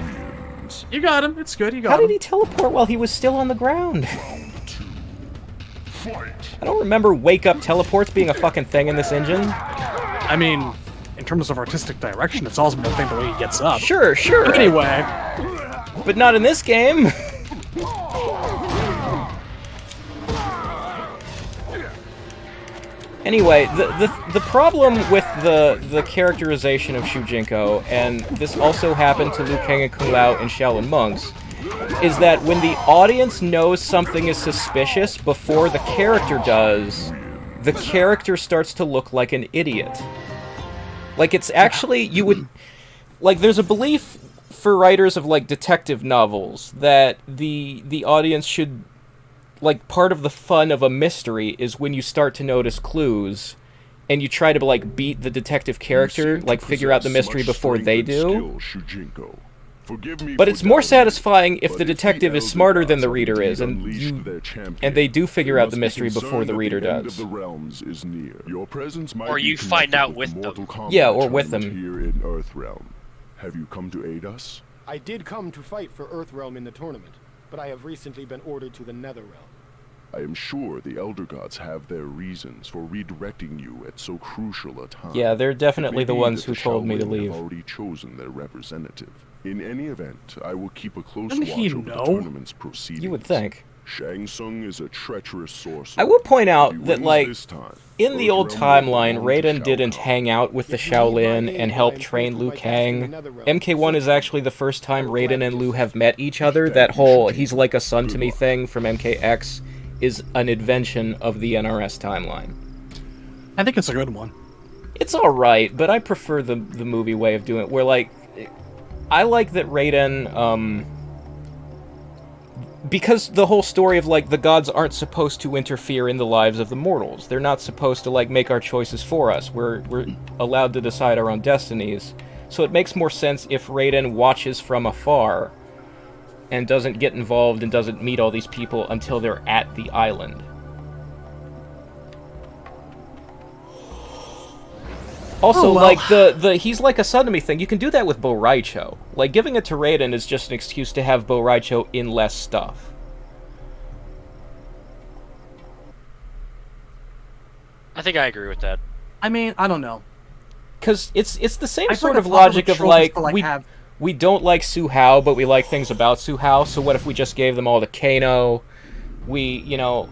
You got him. It's good. You got How him. did he teleport while he was still on the ground? I don't remember wake-up teleports being a fucking thing in this engine. I mean, in terms of artistic direction, it's also a thing the way he gets up. Sure. Anyway. But not in this game. Anyway, the problem with the characterization of Shujinko, and this also happened to Liu Kang and Kung Lao in Shaolin Monks, is that when the audience knows something is suspicious before the character does, the character starts to look like an idiot. Like, it's actually, you would... Like, there's a belief for writers of, like, detective novels that the audience should... Like, part of the fun of a mystery is when you start to notice clues, and you try to, like, beat the detective character, like, figure out the mystery before they do. But it's more satisfying if the detective is smarter than the reader is, and they do figure out the mystery before the reader does. Or you find out with them. Yeah, or with them. Here in Earthrealm. Have you come to aid us? I did come to fight for Earthrealm in the tournament, but I have recently been ordered to the Netherrealm. I am sure the Elder Gods have their reasons for redirecting you at so crucial a time. Yeah, they're definitely the ones who told me to leave. Have already chosen their representative. In any event, I will keep a close Doesn't watch he over the know? tournament's proceedings. You would think. Shang Tsung is a treacherous sorcerer. I will point out that, like, time, in the old timeline, Raiden didn't hang out with the Shaolin and help train Liu Kang. MK1 is actually the first time Raiden and Liu have met each other. That whole he's like a son to me thing from MKX is an invention of the NRS timeline. I think it's a good one. It's alright, but I prefer the movie way of doing it, where, like, I like that Raiden, because the whole story of, like, the gods aren't supposed to interfere in the lives of the mortals. They're not supposed to, like, make our choices for us. We're allowed to decide our own destinies. So it makes more sense if Raiden watches from afar and doesn't get involved and doesn't meet all these people until they're at the island. Also, like, the he's like a son to me thing, you can do that with Bo Raicho. Like, giving it to Raiden is just an excuse to have Bo Raicho in less stuff. I think I agree with that. I mean, I don't know. Because it's the same sort of logic of, like, we don't like Su Hao, but we like things about Su Hao, so what if we just gave them all to Kano? We, you know,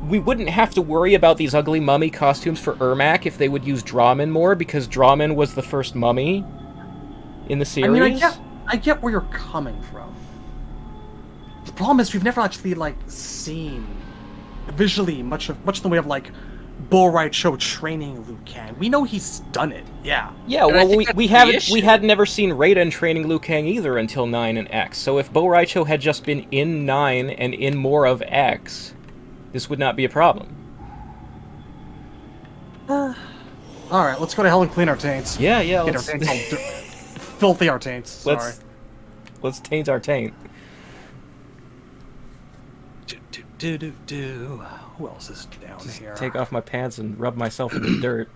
we wouldn't have to worry about these ugly mummy costumes for Ermac if they would use Draman more, because Draman was the first mummy in the series. I mean, I get where you're coming from. The problem is we've never actually, like, seen visually much in the way of, like, Bo Raicho training Liu Kang. We know he's done it, yeah. Yeah, well, we had never seen Raiden training Liu Kang either until 9 and X, so if Bo Raicho had just been in 9 and in more of X, this would not be a problem. Alright, let's go to hell and clean our taints. Yeah, Get let's... our taints all filthy our taints, sorry. Let's taint our taint. Who else is down here? Take off my pants and rub myself in the dirt.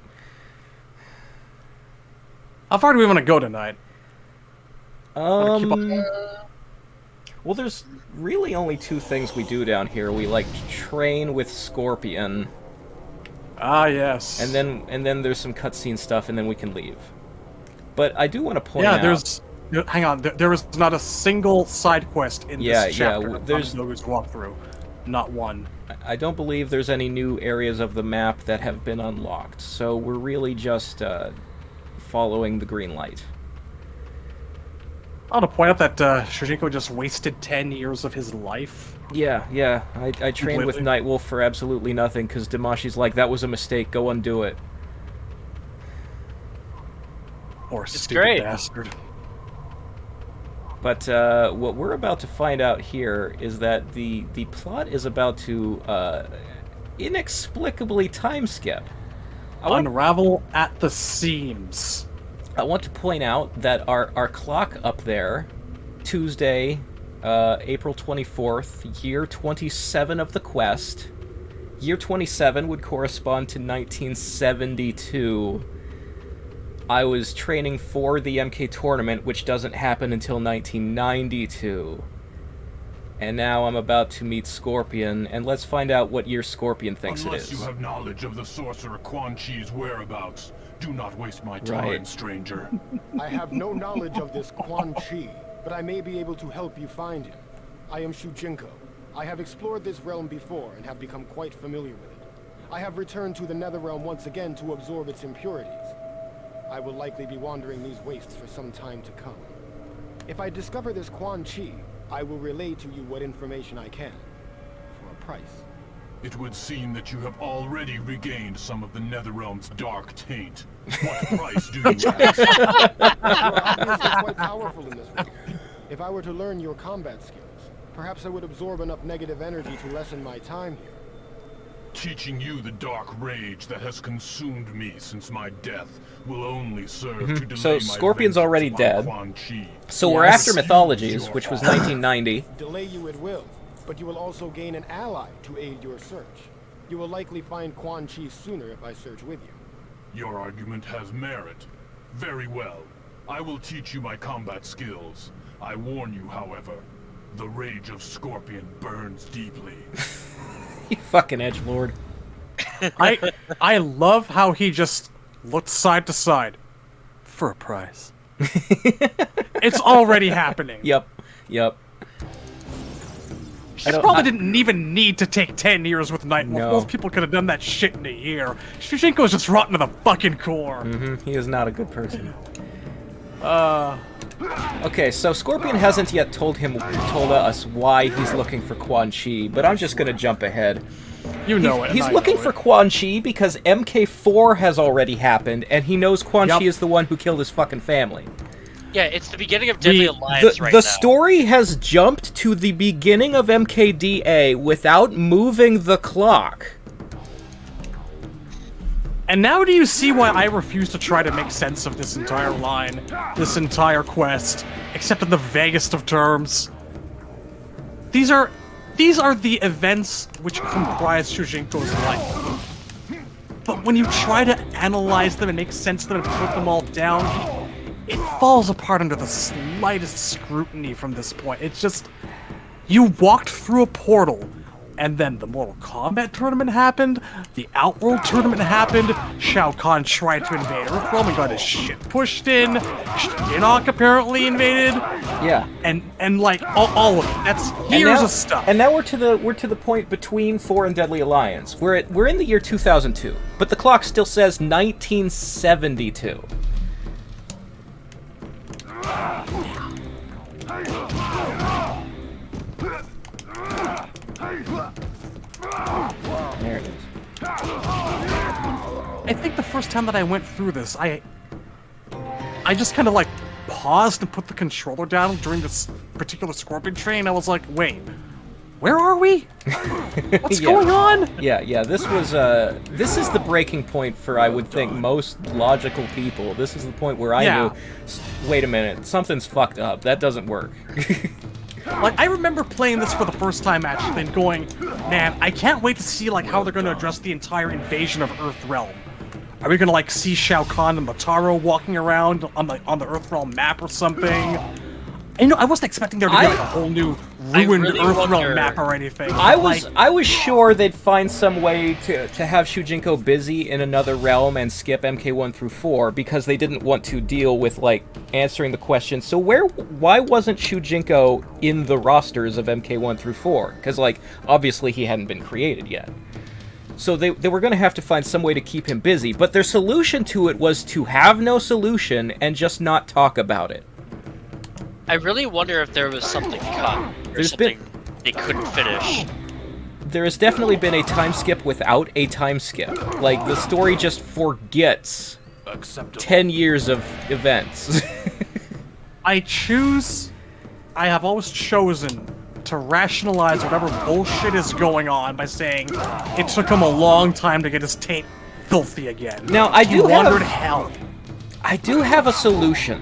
How far do we want to go tonight? Well, there's really only two things we do down here. We, like, train with Scorpion. Ah, yes. And then there's some cutscene stuff, and then we can leave. But I do want to point out... Hang on, there is not a single side quest in this chapter. Yeah, there's walkthrough. Not one. I don't believe there's any new areas of the map that have been unlocked, so we're really just following the green light. I want to point out that Shujinko just wasted 10 years of his life. Yeah. I trained with Nightwolf for absolutely nothing, because Damashi's like, that was a mistake, go undo it. Or stupid bastard. But what we're about to find out here is that the plot is about to inexplicably time skip. Unravel at the seams. I want to point out that our clock up there, Tuesday, April 24th, year 27 of the quest. Year 27 would correspond to 1972. I was training for the MK tournament, which doesn't happen until 1992. And now I'm about to meet Scorpion, and let's find out what year Scorpion thinks it is. Unless you have knowledge of the sorcerer Quan Chi's whereabouts, do not waste my time, stranger. I have no knowledge of this Quan Chi, but I may be able to help you find him. I am Shujinko. I have explored this realm before and have become quite familiar with it. I have returned to the Netherrealm once again to absorb its impurities. I will likely be wandering these wastes for some time to come. If I discover this Quan Chi, I will relay to you what information I can, for a price. It would seem that you have already regained some of the Netherrealm's dark taint. What price do you ask? You are obviously quite powerful in this realm. If I were to learn your combat skills, perhaps I would absorb enough negative energy to lessen my time here. Teaching you the dark rage that has consumed me since my death will only serve to delay So my Scorpion's vengeance already upon dead. Quan Chi. So we're after Mythologies, which was 1990. Delay you it will, but you will also gain an ally to aid your search. You will likely find Quan Chi sooner if I search with you. Your argument has merit. Very well. I will teach you my combat skills. I warn you, however, the rage of Scorpion burns deeply. You fucking edgelord. I love how he just looked side to side for a price. It's already happening. Yep. She probably didn't even need to take 10 years with Nightwolf. No. Most people could have done that shit in a year. Shushenko's just rotten to the fucking core. He is not a good person. Okay, so Scorpion hasn't yet told us why he's looking for Quan Chi, but I'm just gonna jump ahead. You know it. He's looking for Quan Chi because MK4 has already happened, and he knows Quan Chi is the one who killed his fucking family. Yeah, it's the beginning of Deadly Alliance right now. The story has jumped to the beginning of MKDA without moving the clock. And now do you see why I refuse to try to make sense of this entire line, this entire quest, except in the vaguest of terms? These are the events which comprise Shushenko's life. But when you try to analyze them and make sense of them and put them all down, it falls apart under the slightest scrutiny from this point. It's just, you walked through a portal, and then the Mortal Kombat tournament happened, the Outworld tournament happened, Shao Kahn tried to invade Earthrealm and got his shit pushed in, Shinnok apparently invaded. Yeah. And like all of it. That's years of stuff. And now we're to the point between 4 and Deadly Alliance. We're in the year 2002, but the clock still says 1972. There it is. I think the first time that I went through this, I just kind of like paused and put the controller down during this particular Scorpion train. I was like, wait, where are we? What's going on? Yeah. This is the breaking point for, I would think, most logical people. This is the point where I knew, wait a minute, something's fucked up. That doesn't work. Like, I remember playing this for the first time, actually, and going, man, I can't wait to see, like, how they're going to address the entire invasion of Earthrealm. Are we going to, like, see Shao Kahn and Motaro walking around on the Earthrealm map or something? And, I wasn't expecting there to be, like, a whole new ruined Earthrealm map or anything. I was sure they'd find some way to have Shujinko busy in another realm and skip MK1 through 4 because they didn't want to deal with, like, answering the question. So why wasn't Shujinko in the rosters of MK1 through 4? Because, like, obviously he hadn't been created yet. So they were going to have to find some way to keep him busy, but their solution to it was to have no solution and just not talk about it. I really wonder if there was something cut, or something they couldn't finish. There has definitely been a time skip without a time skip. Like, the story just forgets 10 years of events. I have always chosen to rationalize whatever bullshit is going on by saying it took him a long time to get his taint filthy again. Now, I do have a solution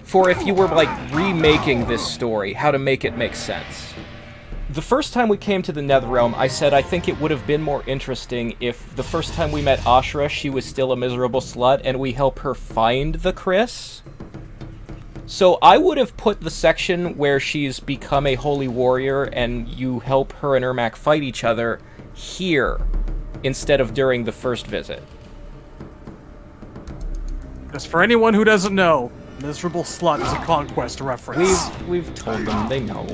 for if you were, like, remaking this story, how to make it make sense. The first time we came to the Netherrealm, I said I think it would have been more interesting if the first time we met Ashura, she was still a miserable slut, and we help her find the Chris. So I would have put the section where she's become a holy warrior and you help her and Ermac fight each other here, instead of during the first visit. Just for anyone who doesn't know, Miserable Slut is a Conquest reference. We've told them, they know.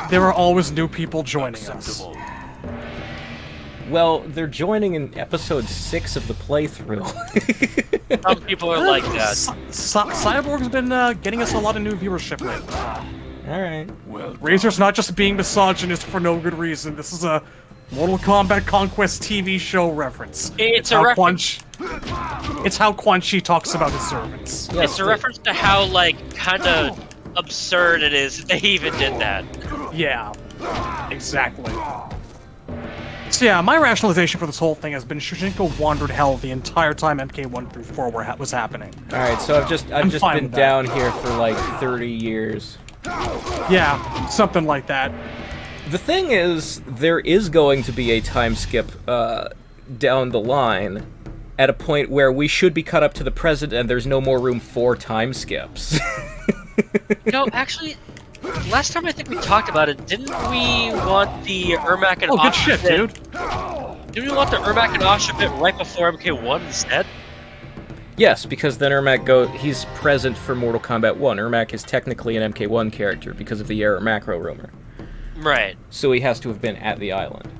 There are always new people joining us. Well, they're joining in episode 6 of the playthrough. Some people are like that. Cyborg's been getting us a lot of new viewership lately. Alright. Well, Razor's not just being misogynist for no good reason. This is a Mortal Kombat Conquest TV show reference. It's a reference. It's how Quan Chi talks about his servants. Yes, it's a reference to how, like, kind of absurd it is that they even did that. Yeah, exactly. So yeah, my rationalization for this whole thing has been Shujinko wandered hell the entire time MK1 through 4 was happening. Alright, so I've just been down here for like 30 years. Yeah, something like that. The thing is, there is going to be a time skip down the line at a point where we should be caught up to the present and there's no more room for time skips. No, actually, last time I think we talked about it, didn't we want the Ermac and Oh, good shit, dude. Didn't we want the Ermac and Asha bit right before MK1 instead? Yes, because then he's present for Mortal Kombat 1. Ermac is technically an MK1 character because of the Error Macro rumor. Right. So he has to have been at the island.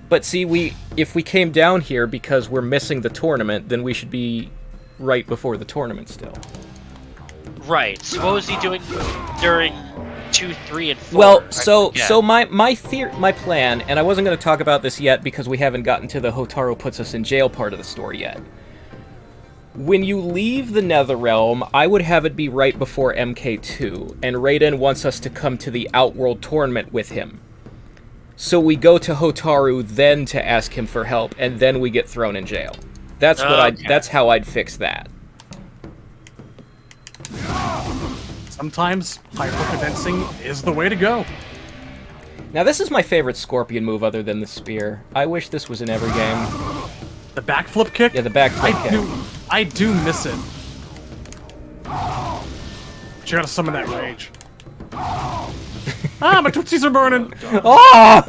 But see, if we came down here because we're missing the tournament, then we should be right before the tournament still. Right. So what was he doing during 2, 3, and 4? Well, so my plan, and I wasn't going to talk about this yet because we haven't gotten to the Hotaru puts us in jail part of the story yet. When you leave the Netherrealm, I would have it be right before MK2, and Raiden wants us to come to the Outworld tournament with him. So we go to Hotaru then to ask him for help, and then we get thrown in jail. That's that's how I'd fix that. Sometimes hyper-condensing is the way to go. Now this is my favorite Scorpion move other than the spear. I wish this was in every game. The backflip kick? Yeah, the backflip kick. I do miss it. But you gotta summon that rage. My tootsies are burning! Ah!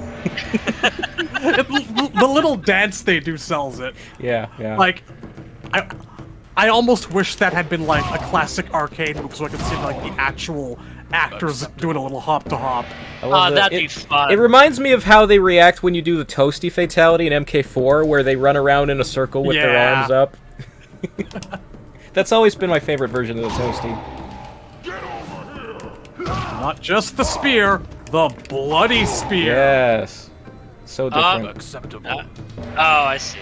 The little dance they do sells it. Yeah, yeah. Like, I almost wish that had been like a classic arcade move so I could see like the actual actors doing a little hop to hop. That'd be fun. It reminds me of how they react when you do the Toasty fatality in MK4, where they run around in a circle with their arms up. That's always been my favorite version of the Toasty. Not just the spear, the bloody spear. Yes. So different. Acceptable. Oh, I see.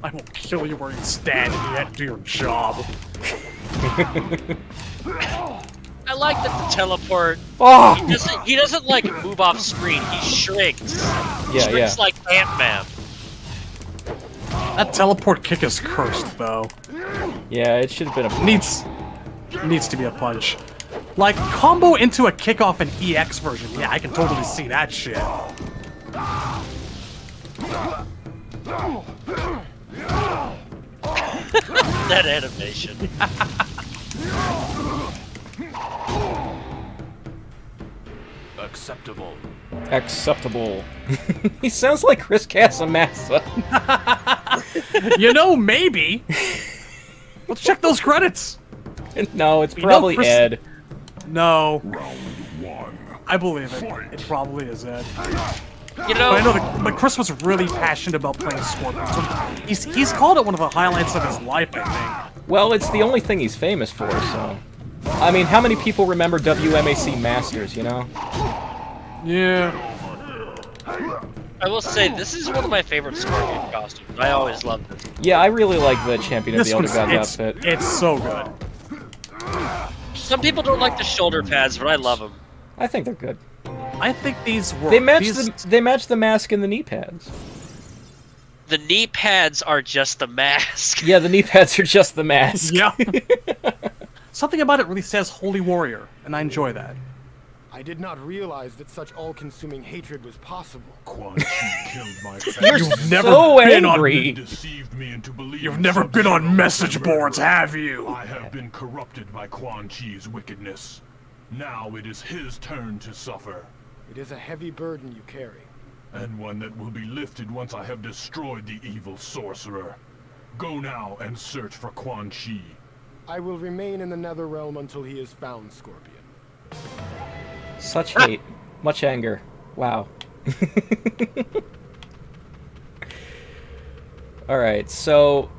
I will kill you where you stand if you yet do your job. I like that the teleport. Oh! He doesn't like move off screen. He shrinks. Shrinks like Ant-Man. That teleport kick is cursed, though. Yeah, it should have been a needs to be a punch. Like combo into a kickoff and EX version. Yeah, I can totally see that shit. That animation. Acceptable. Acceptable. He sounds like Chris Casamassa. You know, maybe. Let's check those credits. No, it's probably Ed. No. I believe it. It probably is Ed. You know, but I know but Chris was really passionate about playing Scorpion. So he's called it one of the highlights of his life, I think. Well, it's the only thing he's famous for, so... I mean, how many people remember WMAC Masters, you know? Yeah. I will say, this is one of my favorite Scorpion costumes. I always loved it. Yeah, I really like the Champion of the Elder Gods outfit. It's so good. Some people don't like the shoulder pads, but I love them. I think they're good. I think these work. They match the mask and the knee pads. The knee pads are just the mask. Yeah, the knee pads are just the mask. Yeah. Something about it really says Holy Warrior, and I enjoy that. I did not realize that such all-consuming hatred was possible. Quan Chi killed my family. You've never been angry. Deceived me into believing. You've never been on message boards, have you? I have been corrupted by Quan Chi's wickedness. Now it is his turn to suffer. It is a heavy burden you carry. And one that will be lifted once I have destroyed the evil sorcerer. Go now and search for Quan Chi. I will remain in the Netherrealm until he is found, Scorpion. Such hate. Much anger. Wow. Alright, so...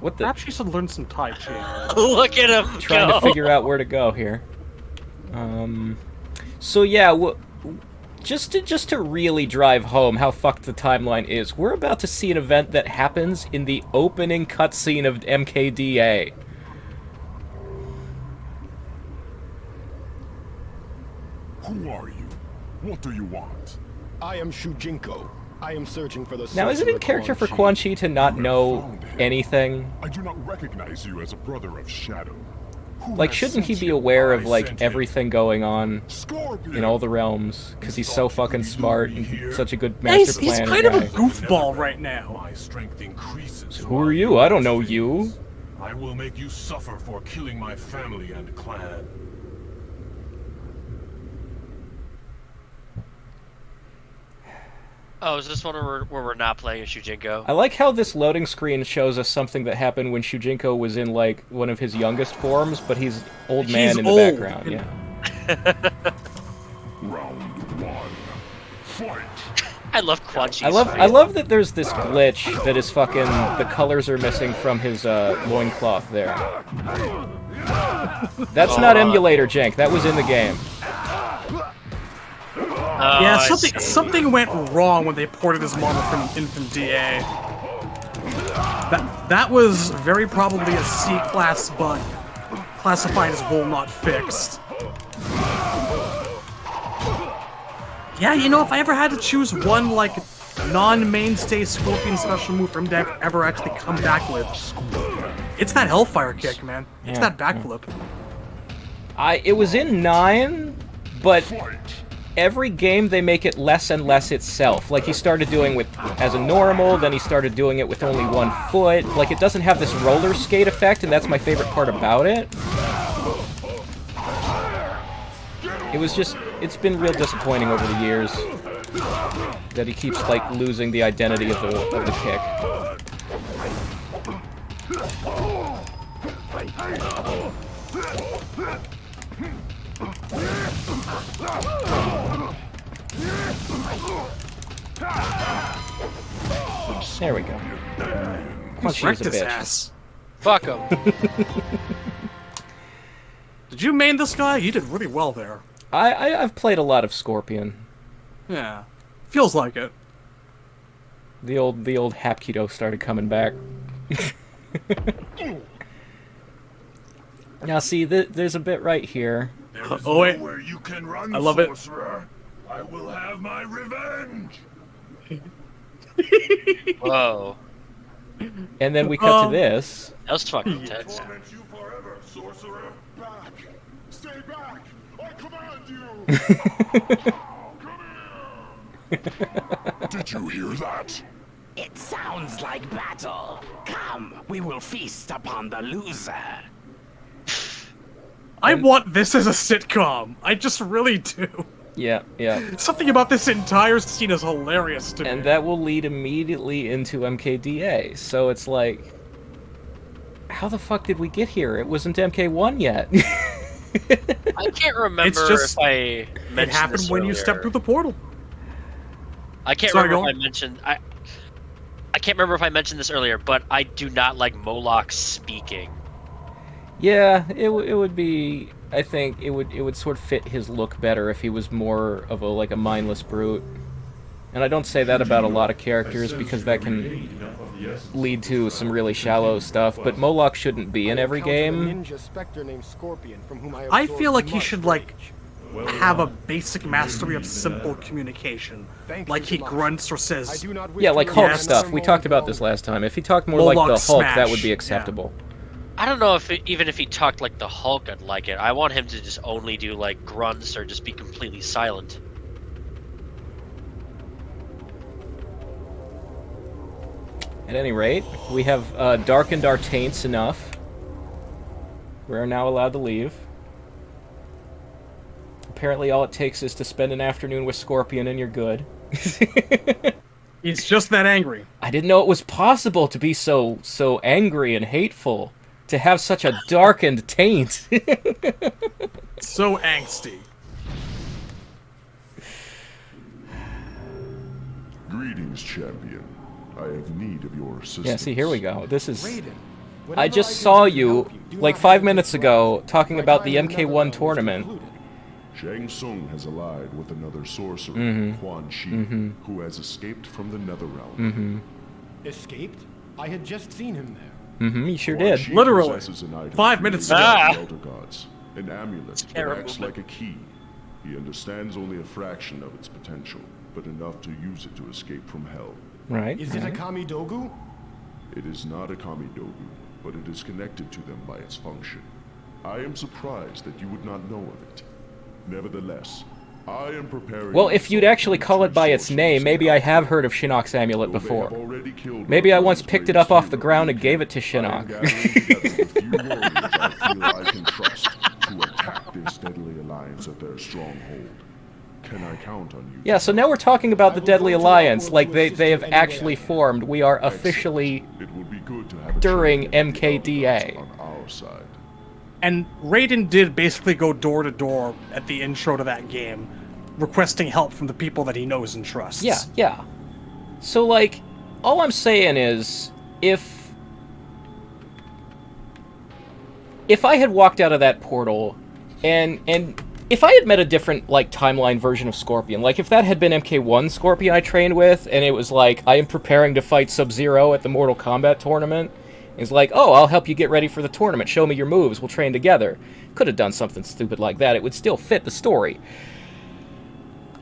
What the... Perhaps you should learn some Tai Chi. Look at him Trying to figure out where to go here. So yeah, just to really drive home how fucked the timeline is, we're about to see an event that happens in the opening cutscene of MKDA. Who are you? What do you want? I am Shujinko. I am searching for the Now, is it in character for Quan Chi to not know anything? I do not recognize you as a brother of Shadow. Like, shouldn't he be aware of, like, everything going on in all the realms? Because he's so fucking smart and such a good master planner. He's kind of a goofball right now. My strength increases. Who are you? I don't know you. I will make you suffer for killing my family and clan. Oh, is this one where we're not playing as Shujinko? I like how this loading screen shows us something that happened when Shujinko was in, like, one of his youngest forms, but he's old man in the background, yeah. Round one. Fight. I love Quan Chi's I love that there's this glitch that is fucking... The colors are missing from his loincloth there. That's not emulator jank, that was in the game. Yeah, something went wrong when they ported his model from Infant DA. That was very probably a C-class bug, classified as hole not fixed. Yeah, you know, if I ever had to choose one, like, non-mainstay Scorpion special move for him to ever actually come back with, it's that Hellfire kick, man. It's that backflip. It was in 9, but... Every game they make it less and less itself. Like he started doing with as a normal, then he started doing it with only 1 foot. Like it doesn't have this roller skate effect, and that's my favorite part about it. It was just, it's been real disappointing over the years that he keeps like losing the identity of the kick. There we go. Wrecked his ass. Fuck him. Did you main this guy? You did really well there. I've played a lot of Scorpion. Yeah, feels like it. The old Hapkido started coming back. Now see, there's a bit right here. Oh wait, where you can run, I love sorcerer. I will have my revenge. Whoa. And then we cut to this. That was fucking intense. Torment you forever, sorcerer. Back. Stay back. I command you. Did you hear that? It sounds like battle. Come, we will feast upon the loser. I want this as a sitcom. I just really do. Yeah, yeah. Something about this entire scene is hilarious to me. And that will lead immediately into MKDA. So it's like, how the fuck did we get here? It wasn't MK1 yet. I can't remember if I mentioned it happened this when earlier. you stepped through the portal. I can't remember if I mentioned I can't remember if I mentioned this earlier, but I do not like Moloch speaking. Yeah, it would be. I think it would sort of fit his look better if he was more of a mindless brute. And I don't say that about a lot of characters because that can lead to some really shallow stuff. But Moloch shouldn't be in every game. I feel like he should have a basic mastery of simple communication. Like he grunts or says. Yeah, like Hulk stuff. We talked about this last time. If he talked more like the Hulk, that would be acceptable. Yeah. I don't know if even if he talked like the Hulk, I'd like it. I want him to just only do like grunts or just be completely silent. At any rate, we have darkened our taints enough. We are now allowed to leave. Apparently all it takes is to spend an afternoon with Scorpion and you're good. He's just that angry. I didn't know it was possible to be so angry and hateful. to have such a darkened taint. So angsty. Greetings, champion. I have need of your assistance. Yeah, see, here we go. This is... Raiden, I just saw you, like 5 minutes ago, talking about the MK1 tournament. Shang Tsung has allied with another sorcerer, Quan Chi, who has escaped from the Netherrealm. Escaped? I had just seen him there. You sure did. Literally. 5 minutes ago. The Elder Gods, an amulet that acts like a key. He understands only a fraction of its potential, but enough to use it to escape from hell. Right. Is it a Kamidogu? It is not a Kamidogu, but it is connected to them by its function. I am surprised that you would not know of it. Nevertheless, I am preparing... Well, if you'd actually call it by its name, maybe I have heard of Shinnok's amulet before. Maybe I once picked it up off the ground and gave it to Shinnok. I can trust to attack this deadly alliance at their stronghold. Can I count on you? Yeah, so now we're talking about the Deadly Alliance, like they have actually formed. We are officially during MKDA. On our side. And Raiden did basically go door to door at the intro to that game, requesting help from the people that he knows and trusts. Yeah, yeah. So, like, all I'm saying is, if I had walked out of that portal, and if I had met a different, like, timeline version of Scorpion, like, if that had been MK1 Scorpion I trained with, and it was like, I am preparing to fight Sub-Zero at the Mortal Kombat tournament, it's like, oh, I'll help you get ready for the tournament. Show me your moves. We'll train together. Could have done something stupid like that. It would still fit the story.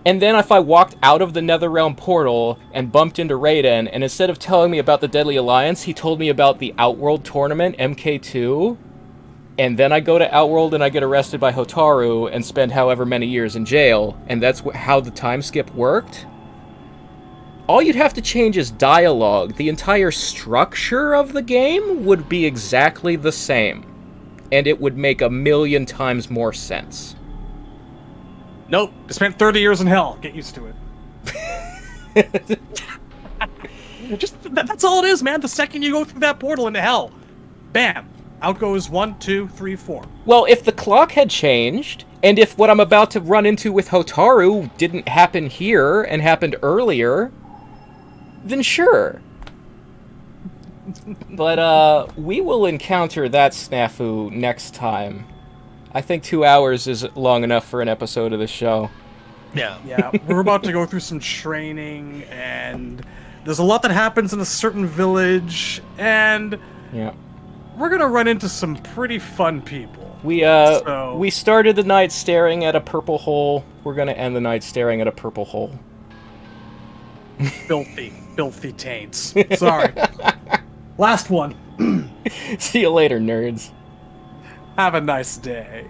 And then if I walked out of the Netherrealm portal and bumped into Raiden, and instead of telling me about the Deadly Alliance, he told me about the Outworld tournament, MK2, and then I go to Outworld and I get arrested by Hotaru and spend however many years in jail, and that's how the time skip worked, all you'd have to change is dialogue. The entire structure of the game would be exactly the same. And it would make 1,000,000 times more sense. Nope. I spent 30 years in hell. Get used to it. That's all it is, man. The second you go through that portal into hell, bam. Out goes 1, 2, 3, 4. Well, if the clock had changed, and if what I'm about to run into with Hotaru didn't happen here and happened earlier, then sure. But, we will encounter that snafu next time. I think 2 hours is long enough for an episode of the show. Yeah. Yeah, we're about to go through some training, and there's a lot that happens in a certain village, and yeah, we're gonna run into some pretty fun people. We started the night staring at a purple hole. We're gonna end the night staring at a purple hole. Filthy taints. Sorry. Last one. See you later, nerds. Have a nice day.